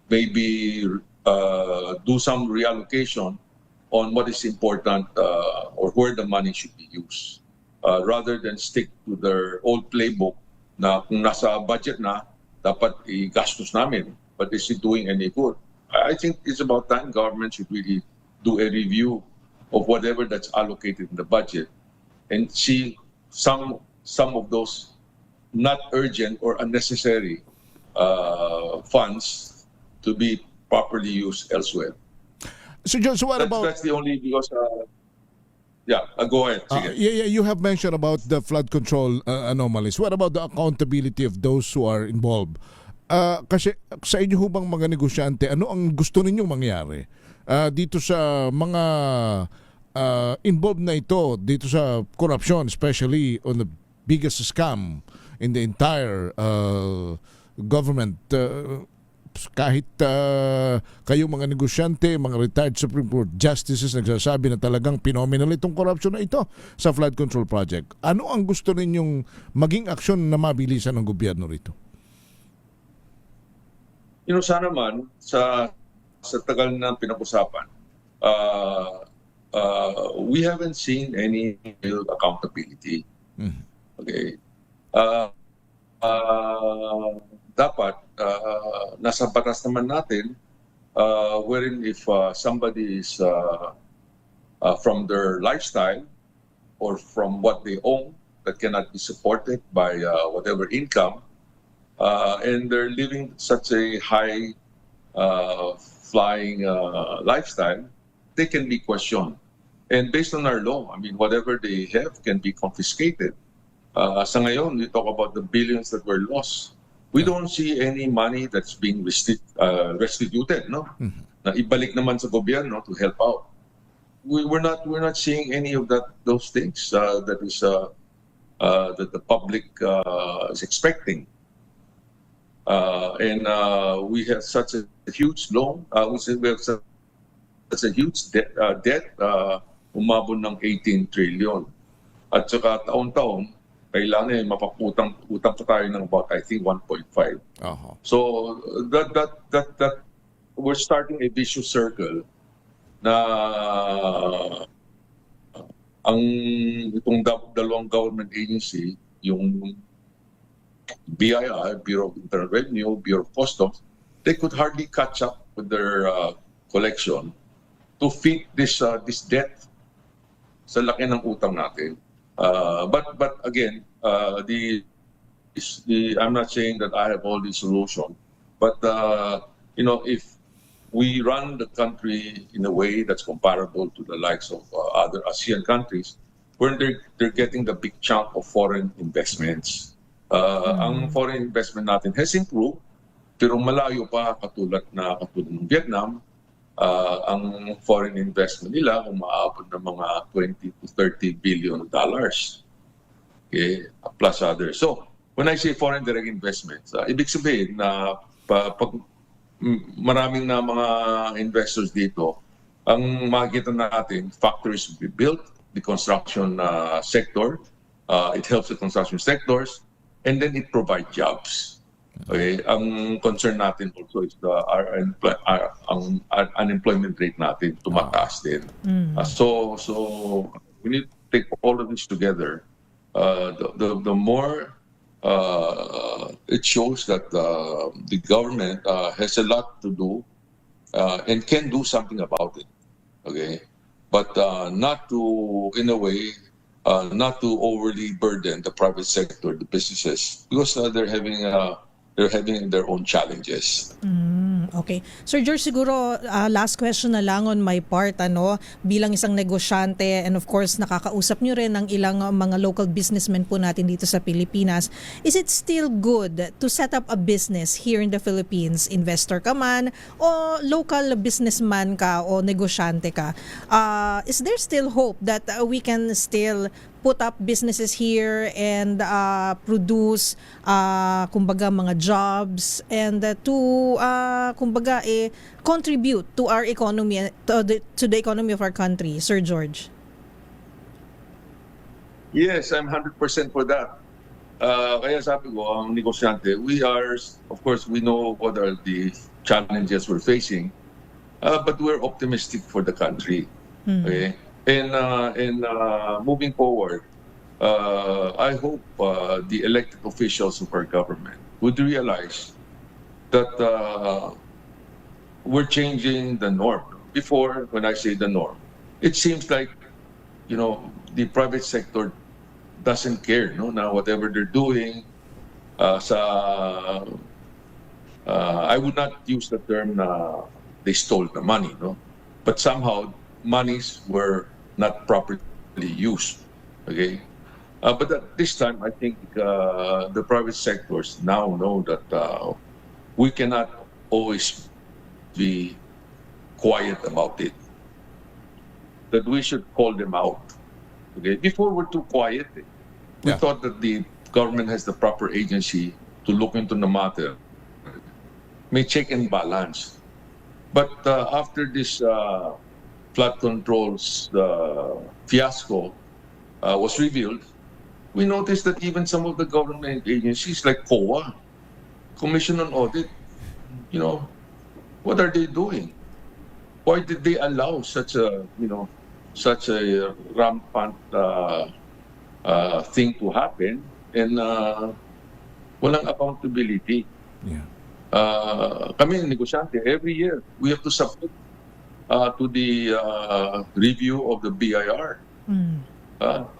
maybe do some reallocation on what is important or where the money should be used. Rather than stick to their old playbook na kung nasa budget na, dapat i-gastos namin. But is it doing any good? I think it's about time government should really do a review of whatever that's allocated in the budget and see some of those not urgent or unnecessary funds to be properly used elsewhere. So George, what about... That's the only because... go ahead. Sige. You have mentioned about the flood control anomalies. What about the accountability of those who are involved? Kasi sa inyo hubang mga negosyante, ano ang gusto ninyong mangyari dito sa mga involved na ito, dito sa corruption, especially on the biggest scam in the entire government? Kahit kayo mga negosyante, mga retired Supreme Court justices nagsasabi na talagang phenomenal itong corruption na ito sa flood control project. Ano ang gusto ninyong maging aksyon na mabilisan ng gobyerno rito? Sana man sa tagal na pinag-usapan, we haven't seen any real accountability. Okay. Dapat nasa batas naman natin wherein if somebody is from their lifestyle or from what they own that cannot be supported by whatever income and they're living such a high flying lifestyle, they can be questioned. And based on our law, I mean, whatever they have can be confiscated. Sa ngayon, we talk about the billions that were lost. We don't see any money that's being restituted, no? Na ibalik naman sa gobyerno to help out. We're not seeing any of those things that the public is expecting. And we have such a huge loan. We have such a huge debt, umabot ng 18 trillion. At saka taon-taon, kailangan mapaputang pa tayo ng about, I think, 1.5. So that we're starting a vicious circle na itong dalawang government agency, yung BIR, Bureau of Internal Revenue, Bureau of Customs, they could hardly catch up with their collection to fit this debt sa laki ng utang natin. But again, I'm not saying that I have all the solution, but if we run the country in a way that's comparable to the likes of other ASEAN countries, where they're getting the big chunk of foreign investments. Ang foreign investment natin has improved, Pero malayo pa katulad ng Vietnam, ang foreign investment nila umaabot ng mga 20 to 30 billion dollars. Okay, plus others. So, when I say foreign direct investments, ibig sabihin na pag maraming na mga investors dito, ang makikita natin, factories will be built, the construction sector, it helps the construction sectors, and then it provides jobs. Okay, ang concern natin also is our unemployment rate natin tumataas din. So we need to take all of this together. The more it shows that the government has a lot to do and can do something about it. Okay, but not to, in a way, not to overly burden the private sector, the businesses, because they're having their own challenges. Okay. Sir George, siguro last question na lang on my part, bilang isang negosyante, and of course nakakausap nyo rin ng ilang mga local businessmen po natin dito sa Pilipinas. Is it still good to set up a business here in the Philippines? Investor ka man o local businessman ka o negosyante ka? Is there still hope that we can still put up businesses here and produce kumbaga mga jobs and to kumbaga contribute to our economy, to the economy of our country, Sir George? Yes, I'm 100% for that. Kaya sabi ko, ang negosyante, we are, of course, we know what are the challenges we're facing, but we're optimistic for the country. Okay? And moving forward, I hope the elected officials of our government would realize that we're changing the norm. Before, when I say the norm, it seems like, the private sector doesn't care, now whatever they're doing. I would not use the term they stole the money, but somehow monies were not properly used. Okay, but at this time, I think the private sectors now know that we cannot always be quiet about it. That we should call them out. Okay, before we're too quiet, we thought that the government has the proper agency to look into the matter, may check and balance. But after this flood controls fiasco was revealed, we noticed that even some of the government agencies like COA, Commission on Audit, what are they doing? Why did they allow such a rampant thing to happen and walang accountability? Kami negosyante, every year we have to submit to the review of the BIR.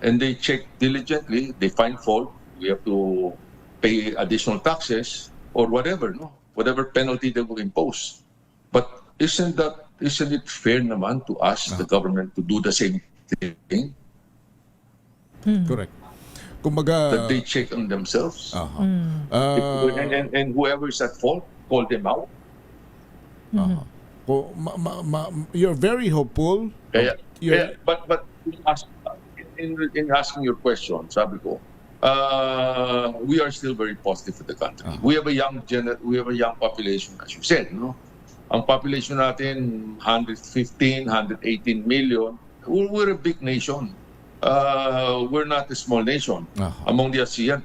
And they check diligently, they find fault, we have to pay additional taxes or whatever, whatever penalty they will impose. But isn't it fair naman to ask the government to do the same thing? Correct. Kumbaga, That they check on themselves. And whoever is at fault, call them out. You're very hopeful. But in asking your question, sabi ko, we are still very positive for the country. We have a young population, as you said, Ang population natin 115, 118 million. We're a big nation. We're not a small nation. Among the ASEAN,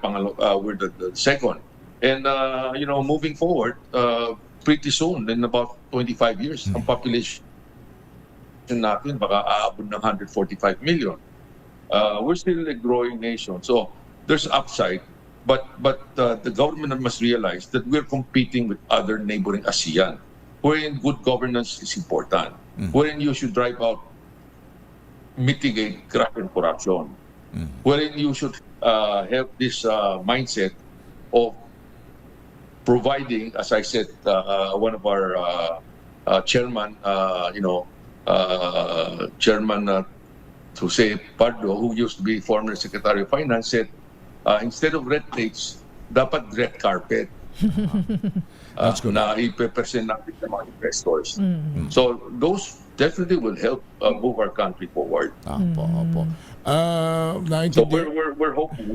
we're the second. And moving forward, pretty soon, in about 25 years, ang population natin baka aabot ng 145 million. We're still a growing nation, so there's upside. But the government must realize that we're competing with other neighboring ASEAN, wherein good governance is important, wherein you should mitigate graft and corruption, wherein you should have this mindset of providing, as I said, one of our chairman, Chairman Jose Pardo, who used to be former Secretary of Finance, said, instead of red tapes, dapat red carpet. That's good. Na ipe-present natin sa mga investors. So those definitely will help move our country forward. Opo. So Naintindihan. we're hopeful.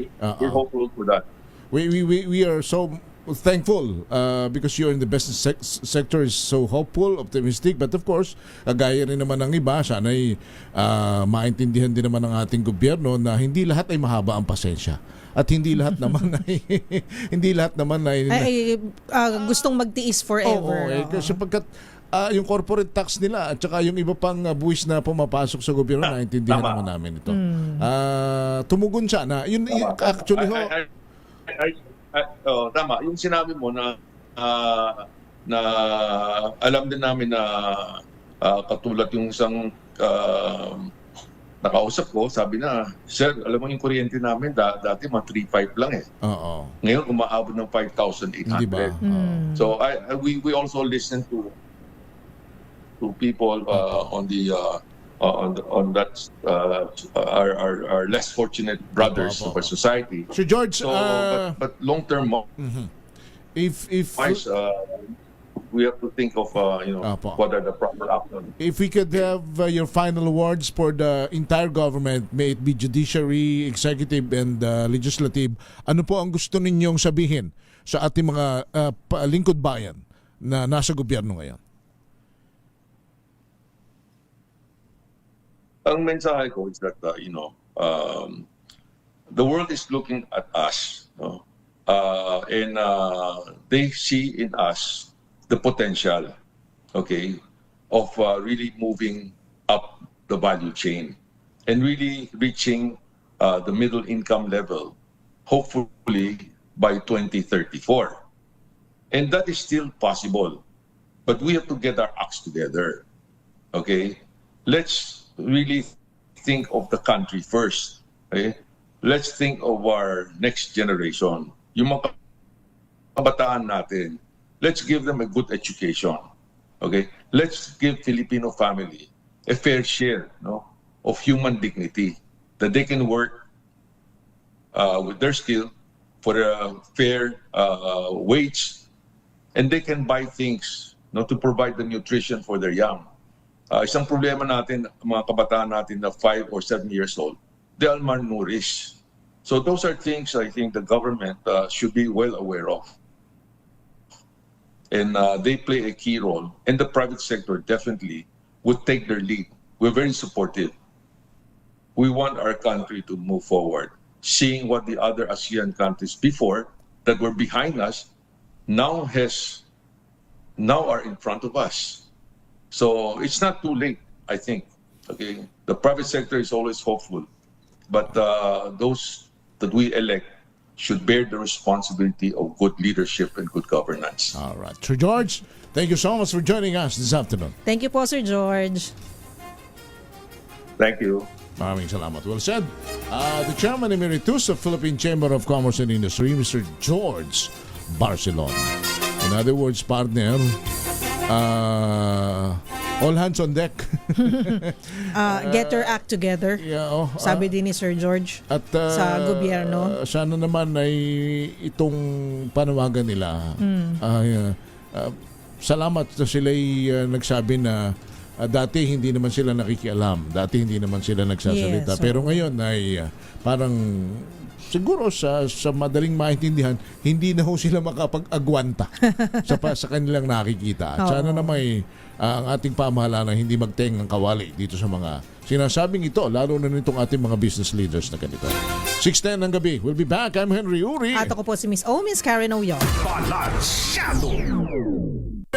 We're hopeful for that. We are so thankful because you're in the business sector is so hopeful, optimistic, but of course, gaya rin naman ng iba, sana'y maintindihan din naman ng ating gobyerno na hindi lahat ay mahaba ang pasensya. At hindi lahat naman ay Gustong magtiis forever. Oo, kasi sapagkat yung corporate tax nila at saka yung iba pang buwis na pumapasok sa gobyerno, naintindihan Tama. naman namin ito. Tumugon siya na yun actually ho. Tama. Yung sinabi mo na alam din namin na katulad yung isang nakausap ko, sabi na, sir, alam mo yung kuryente namin, dati mga 3.5 lang eh. Oo. Ngayon, umaabot ng 5,800. Hindi ba? So we also listen to people on that our less fortunate brothers of our society. So George, So, but long term, if wise, we have to think of Apo. what are the proper actions. if we could have your final words for the entire government, may it be judiciary, executive, and legislative, ano po ang gusto ninyong sabihin sa ating mga lingkod bayan na nasa gobyerno ngayon? Ang mensahe ko is that the world is looking at us, no? And they see in us the potential, okay, of really moving up the value chain and really reaching the middle income level, hopefully by 2034. And that is still possible, but we have to get our acts together, okay? Let's really think of the country first, okay? Let's think of our next generation. Yung mga kabataan natin, let's give them a good education. Okay? Let's give Filipino family a fair share, no, of human dignity, that they can work with their skill for a fair wage, and they can buy things, no, to provide the nutrition for their young. Isang problema natin, mga kabataan natin na 5 or 7 years old, they are malnourished. So those are things I think the government should be well aware of. And they play a key role. And the private sector definitely would take their lead. We're very supportive. We want our country to move forward. Seeing what the other ASEAN countries before that were behind us now are in front of us. So it's not too late, I think. Okay, the private sector is always hopeful, but those that we elect should bear the responsibility of good leadership and good governance. All right. Sir George, thank you so much for joining us this afternoon. Thank you po, Sir George. Thank you. Maraming salamat. Well said. The Chairman Emeritus of Philippine Chamber of Commerce and Industry, Mr. George Barcelon. In other words, partner, all hands on deck. Get your act together. Yeah, Sabi din ni Sir George at sa gobyerno. Sana naman ay itong panawagan nila. Salamat na sila'y nagsabi na dati hindi naman sila nakikialam. Dati hindi naman sila nagsasalita. Yes, Pero ngayon ay parang siguro sa madaling maintindihan, hindi na ho sila makapag-agwanta sa kanilang nakikita. At sana na may ang ating pamahalaan hindi magteng ng kawali dito sa mga sinasabing ito, lalo na nitong ating mga business leaders na ganito. 6:10 ng gabi. We'll be back. I'm Henry Uri. At ako po si Miss Karen Oyong.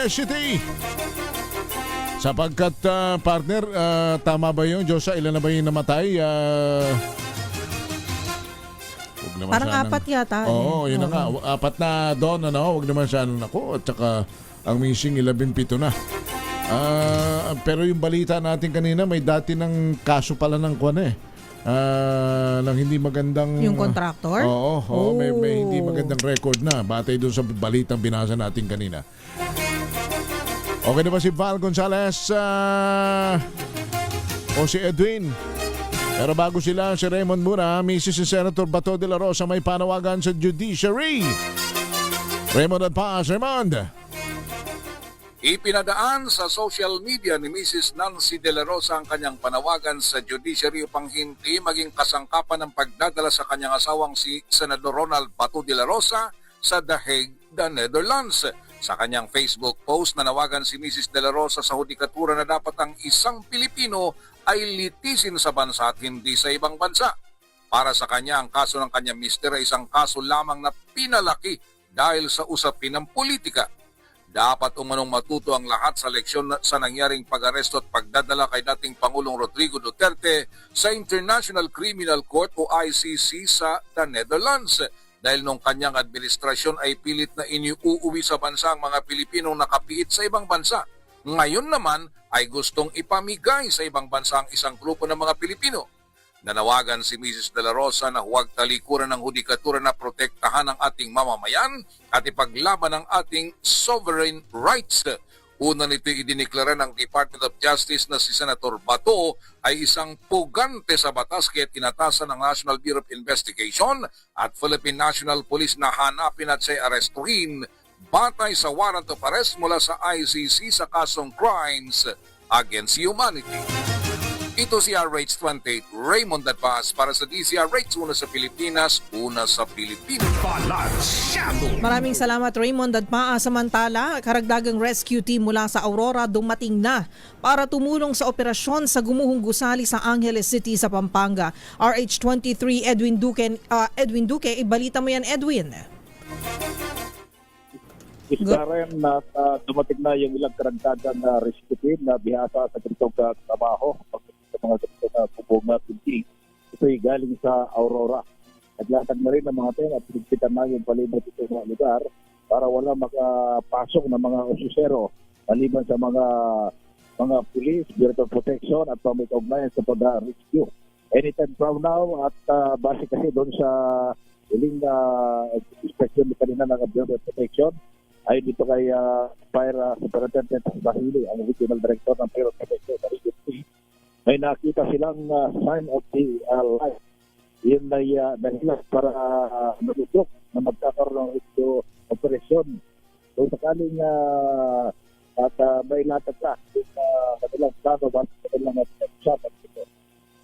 City. Sapagkat partner, tama ba yun, Josa? Ilan na ba yung namatay? Parang apat yata. Oo, yun na nga. Apat na doon, huwag naman sanang ako. At saka ang missing 17 na. Pero yung balita natin kanina, may dati ng kaso pala ng ng hindi magandang... Yung contractor? Oo, may hindi magandang record na. Batay doon sa balitang binasa natin kanina. Okay na ba si Val Gonzalez o si Edwin? Pero bago sila, si Raymond muna, Mrs. Senator Bato de la Rosa may panawagan sa judiciary. Raymond at Paz. Raymond. Ipinadaan sa social media ni Mrs. Nancy De La Rosa ang kanyang panawagan sa judiciary upang hindi maging kasangkapan ng pagdadala sa kanyang asawang si Senador Ronald Bato De La Rosa sa The Hague, the Netherlands. Sa kanyang Facebook post, nanawagan si Mrs. De La Rosa sa hudikatura na dapat ang isang Pilipino ay litisin sa bansa at hindi sa ibang bansa. Para sa kanya, ang kaso ng kanyang mister ay isang kaso lamang na pinalaki dahil sa usapin ng politika. Dapat umanong matuto ang lahat sa leksyon sa nangyaring pag-aresto at pagdadala kay dating Pangulong Rodrigo Duterte sa International Criminal Court o ICC sa the Netherlands dahil nung kanyang administrasyon ay pilit na iniuuwi sa bansa ang mga Pilipinong nakapiit sa ibang bansa. Ngayon naman ay gustong ipamigay sa ibang bansa ang isang grupo ng mga Pilipino. Nanawagan si Mrs. De La Rosa na huwag talikuran ng hudikatura na protektahan ang ating mamamayan at ipaglaban ang ating sovereign rights. Una nito idiniklara ng Department of Justice na si Senator Bato ay isang pugante sa batas kaya tinatasan ng National Bureau of Investigation at Philippine National Police na hanapin at siya arestuhin batay sa warrant of arrest mula sa ICC sa kasong crimes against humanity. Ito si RH28 Raymond Advaz para sa DCRH, una sa Pilipinas, una sa Pilipino. Maraming salamat Raymond at samantala, karagdagang rescue team mula sa Aurora dumating na para tumulong sa operasyon sa gumuhong gusali sa Angeles City sa Pampanga. RH23 Edwin Duque, ibalita mo yan Edwin. Karen na dumating na yung ilang karagdagan na rescue team na bihasa sa ganitong trabaho sa mga ganitong bubong na pinti. Ito'y galing sa Aurora. Naglatag na rin ang mga ten at pinagpitan na yung palibot ito sa lugar para wala makapasok ng mga osusero maliban sa mga police, Bureau of Protection at pamit-ugnayan sa pag-rescue. Anytime from now at base kasi doon sa huling inspection kanina ng Bureau of Protection ay dito kay Fire Superintendent Basili, ang Regional Director ng Bureau of Protection sa Region 3, may nakita silang sign of the light. Yun ay dahilan para malutok na magkakaroon ng ito operasyon. So sakaling at may latag na yung kanilang plano at kanilang usapan dito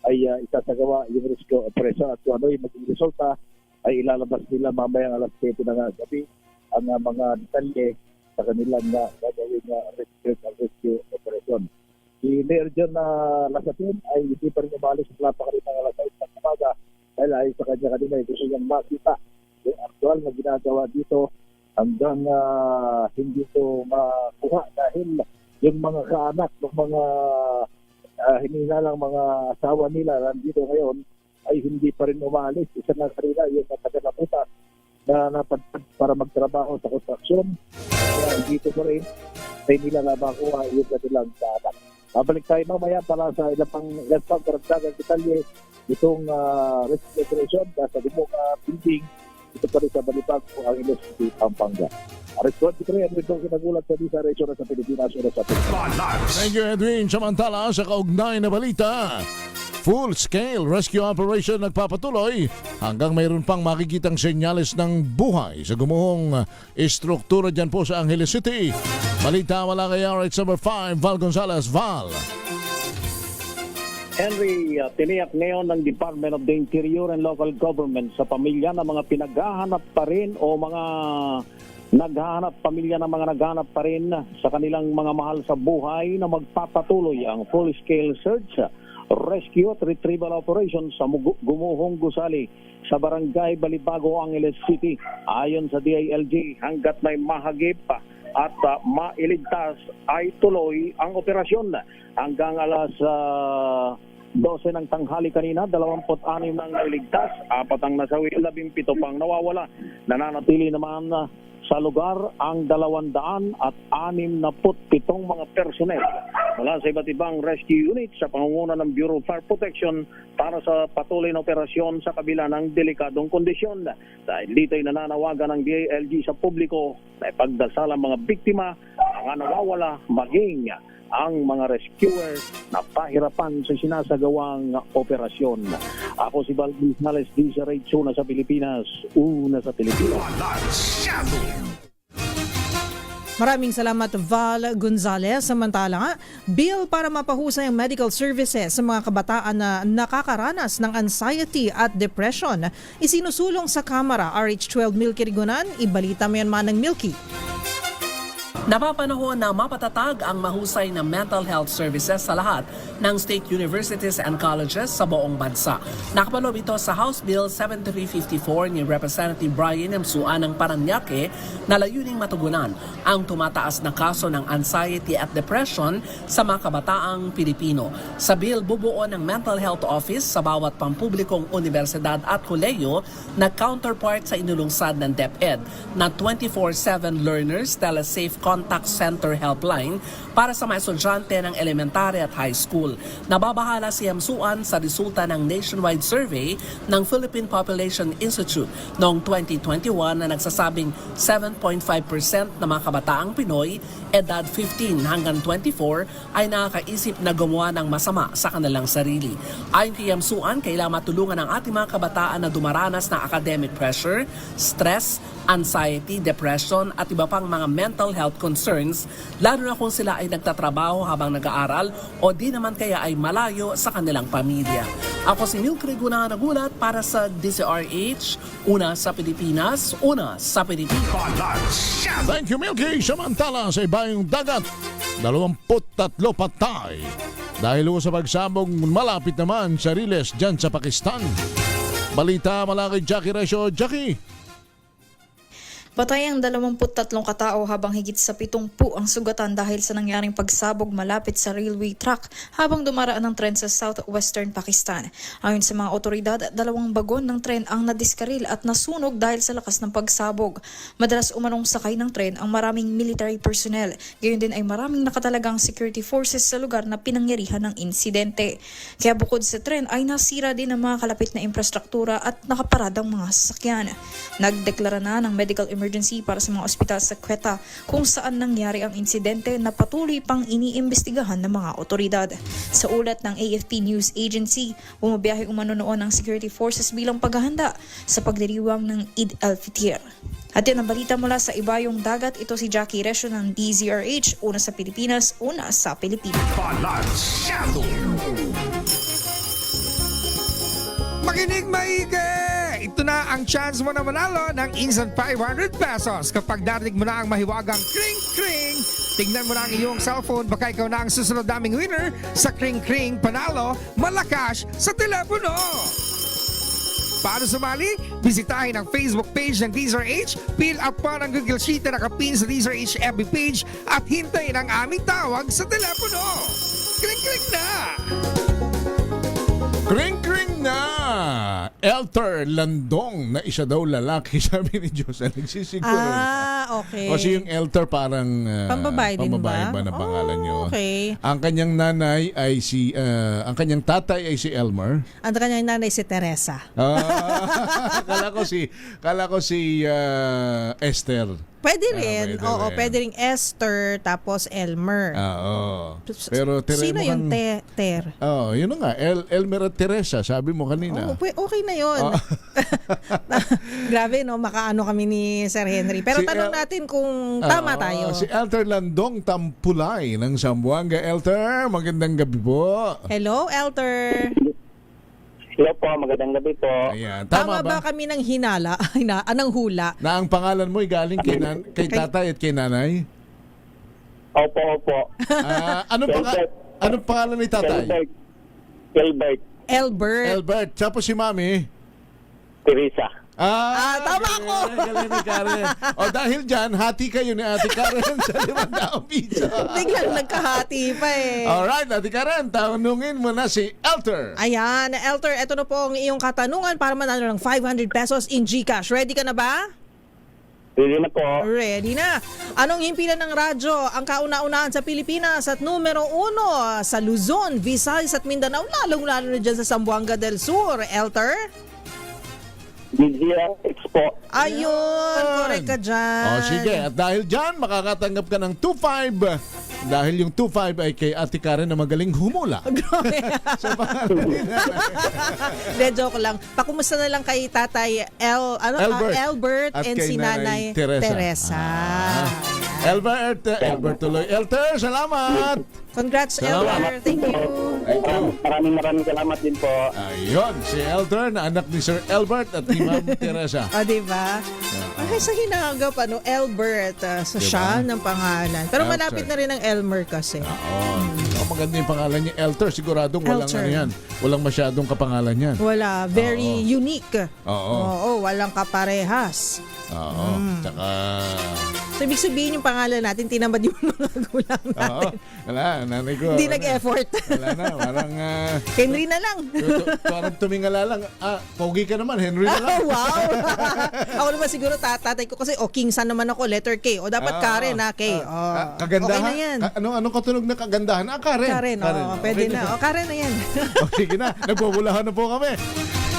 ay isasagawa yung rescue operation at kung ano yung maging resulta ay ilalabas nila mamayang alas 7 ng gabi ang mga detalye sa kanilang gagawin rescue operation. Si Mayor John Lasatin ay hindi pa rin umalis sa plapa kanina ng alas 8 ng umaga dahil ay sa kanya kanina gusto niyang makita yung actual na ginagawa dito hanggang hindi ito makuha dahil yung mga kaanak ng mga hininalang mga asawa nila nandito ngayon ay hindi pa rin umalis. Isa na kanina yung nakaganaputan na napadpad para magtrabaho sa construction. Kaya dito pa rin, ay nila na makuha yung kanilang kaanak. Babalik tayo mamaya para sa ilang pang karagdagang detalye itong rescue operation sa Dimong building. Ito pa rin sa Balipag ang University Pampanga. RH23, Edwin Dong kinagulat sa Disa Region sa Pilipinas o sa Pilipinas. Thank you Edwin. Samantala sa kaugnay na balita, full-scale rescue operation nagpapatuloy hanggang mayroon pang makikitang senyales ng buhay sa gumuhong estruktura dyan po sa Angeles City. Balita wala kay RH number 5, Val Gonzalez. Val. Henry, tiniyak ngayon ng Department of the Interior and Local Government sa pamilya ng mga pinaghahanap pa rin o mga pamilya ng mga naghahanap pa rin sa kanilang mga mahal sa buhay na magpapatuloy ang full-scale search, rescue at retrieval operation sa gumuhong gusali sa Barangay Balibago, Angeles City. Ayon sa DILG, hanggat may mahagip at mailigtas ay tuloy ang operasyon hanggang alas 12 ng tanghali kanina, 26 nang nailigtas, 4 ang nasawi, 17 pang nawawala. Nananatili naman sa lugar ang 267 mga personnel mula sa iba't ibang rescue unit sa pangunguna ng Bureau of Fire Protection para sa patuloy na operasyon sa kabila ng delikadong kondisyon. Dahil dito'y nananawagan ng DILG sa publiko na ipagdasal ang mga biktima, mga nawawala, maging ang mga rescuer na pahirapan sa sinasagawang operasyon. Ako si Valdez Nales, DZRH, una sa Pilipinas, una sa Pilipinas. Maraming salamat, Val Gonzalez. Samantala, bill para mapahusay ang medical services sa mga kabataan na nakakaranas ng anxiety at depression isinusulong sa Kamara. RH12 Milky Rigunan, ibalita mo yan manang Milky. Napapanahon na mapatatag ang mahusay na mental health services sa lahat ng state universities and colleges sa buong bansa. Nakapanood ito sa House Bill 7354 ni Representative Brian M. Suan ng Paranaque na layuning matugunan ang tumataas na kaso ng anxiety at depression sa mga kabataang Pilipino. Sa bill, bubuo ng mental health office sa bawat pampublikong universidad at kolehiyo na counterpart sa inulungsad ng DepEd na 24/7 learners telesafe contact center helpline para sa mga estudyante ng elementary at high school. Nababahala si Suan sa resulta ng nationwide survey ng Philippine Population Institute noong 2021 na nagsasabing 7.5% ng mga kabataang Pinoy edad 15 hanggang 24 ay nakakaisip na gumawa ng masama sa kanilang sarili. Ayon kay Suan, kailangan matulungan ang ating mga kabataan na dumaranas ng academic pressure, stress, anxiety, depression at iba pang mga mental health concerns, lalo na kung sila ay nagtatrabaho habang nag-aaral o di naman kaya ay malayo sa kanilang pamilya. Ako si Milky Rigunan, nagulat para sa DZRH, una sa Pilipinas, una sa Pilipinas. Thank you, Milky. Samantala sa ibayong dagat, 23 patay. Dahil sa pagsabog, malapit naman sa Riles dyan sa Pakistan. Balita mula kay Jackie Resio. Jackie. Patay ang 23 katao habang higit sa 70 ang sugatan dahil sa nangyaring pagsabog malapit sa railway track habang dumaraan ng tren sa southwestern Pakistan. Ayon sa mga otoridad, 2 bagon ng tren ang nadiskaril at nasunog dahil sa lakas ng pagsabog. Madalas umanong sakay ng tren ang maraming military personnel. Gayon din ay maraming nakatalagang security forces sa lugar na pinangyarihan ng insidente. Kaya bukod sa tren ay nasira din ang mga kalapit na infrastruktura at nakaparadang mga sasakyan. Nagdeklara na ng medical emergency para sa mga ospital sa Quetta kung saan nangyari ang insidente na patuloy pang iniimbestigahan ng mga otoridad. Sa ulat ng AFP News Agency, bumabiyahe umano noon ang security forces bilang paghahanda sa pagdiriwang ng Eid al-Fitr. At yan ang balita mula sa ibayong dagat. Ito si Jackie Resio ng DZRH, una sa Pilipinas, una sa Pilipinas. Makinig maigi! Ito na ang chance mo na manalo ng instant 500 pesos kapag narinig mo na ang mahiwagang kring-kring. Tignan mo na ang iyong cellphone, baka ikaw na ang susunod naming winner sa kring-kring panalo malakas sa telepono. Paano sumali? Bisitahin ang Facebook page ng DZRH, fill up pa ng Google Sheet na nakapin sa DZRH FB page at hintayin ang aming tawag sa telepono. Kring-kring na! Kring-kring na! Elter Landong na isa daw lalaki, sabi ni Diyos. Nagsisiguro. Okay. Kasi yung Elter parang pambabae din pambabae ba na pangalan niyo? Okay. Ang kanyang nanay ay ang kanyang tatay ay si Elmer. Ang kanyang nanay si Teresa. Kala ko si Esther. Pwede rin. Oo, pwede rin Esther tapos Elmer. Oo. Pero sino yung Ter? Oh, yun nga. Elmer at Teresa, sabi mo kanina. Okay na yun. Grabe, no? Makaano kami ni Sir Henry. Pero tanong natin kung tama tayo. Si Elter Landong Tampulay ng Zamboanga. Elter, magandang gabi po. Hello, Elter. Hello po, magandang gabi po. Ayan. Tama ba kami ng hinala, ng hula? Na ang pangalan mo ay galing kay tatay at kay nanay? Opo. Anong pangalan ni tatay? Elbert. Tapos si mami? Teresa. Tama ako. Galing ni Karen. O dahil dyan, hati kayo ni Ate Karen sa 5 pizza. Biglang nagkahati pa eh. Alright, Ate Karen, tanungin mo na si Elter. Ayan, Elter, ito na po ang iyong katanungan para manalo ng 500 pesos in GCash. Ready ka na ba? Ready na po. Ready na. Anong himpilan ng radyo ang kauna-unahan sa Pilipinas at numero 1 sa Luzon, Visayas at Mindanao, lalong-lalo na dyan sa Zamboanga del Sur? Elter? DZRH po. Ayun, correct ka dyan. O sige, at dahil dyan, makakatanggap ka ng 2.5 dahil yung 2.5 ay kay Ate Karen na magaling humula. Grabe. De, joke lang. Pakumusta na lang kay Tatay Albert at and kay si Nanay Teresa. Albert tuloy. Elter, salamat! Congrats, Salamat. Elder. Thank you. Thank you. Maraming salamat din po. Ayun, si Elter na anak ni Sir Albert at ni Ma'am Teresa. O, diba? Okay, sa hinagap, Albert. So, siya ng pangalan. Pero Elter. malapit na rin ang Elmer kasi. Oo. Maganda yung pangalan niya, Elter. Siguradong walang Elter. ano yan. Walang masyadong kapangalan yan. Wala. Very unique. Oo. Oo, walang kaparehas. Oo. Tsaka... So, ibig sabihin yung pangalan natin, tinamad yung mga gulang Oo. natin. Wala, nanay ko. Hindi nag-effort. Wala na, parang... Henry na lang. Parang tumingala lang. Pogi ka naman, Henry na lang. Wow! Ako naman siguro tatay ko kasi, King San naman ako, letter K. O dapat Karen na, K. Kagandahan. Okay na yan. Anong katunog na kagandahan? Karen. Karen, pwede Okay na. Karen na yan. O, sige na. Nagbubulahan na po kami.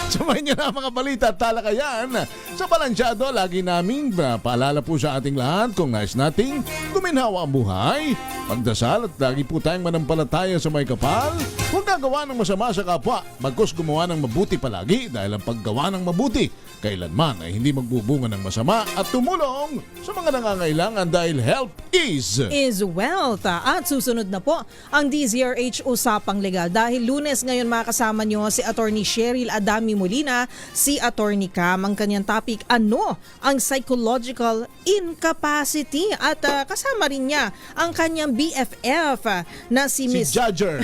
Sumayin niyo na ang mga balita at talakayan. Sa Balansyado, lagi namin paalala po sa ating lahat kung nais nating guminhawa ang buhay. Magdasal at lagi po tayong manampalataya sa may kapal. Huwag gagawa ng masama sa kapwa. Bagkus gumawa ng mabuti palagi dahil ang paggawa ng mabuti kailanman ay hindi magbubunga ng masama at tumulong sa mga nangangailangan dahil help is wealth. At susunod na po ang DZRH Usapang Legal. Dahil Lunes ngayon makasama nyo si Attorney Cheryl Adami Molina, si Attorney Cam. Ang kanyang topic, ano ang psychological incapacity? At kasama rin niya ang kanyang BFF na si Miss... Judger.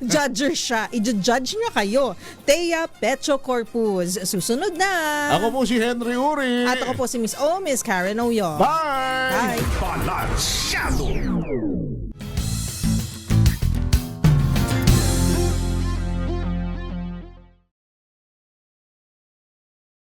Judger siya. I-judge niya kayo. Thea Pecho Corpus. Susunod na. Ako po si Henry Uri. At ako po si Miss Karen Oyo. Bye! Bye! Balansyado.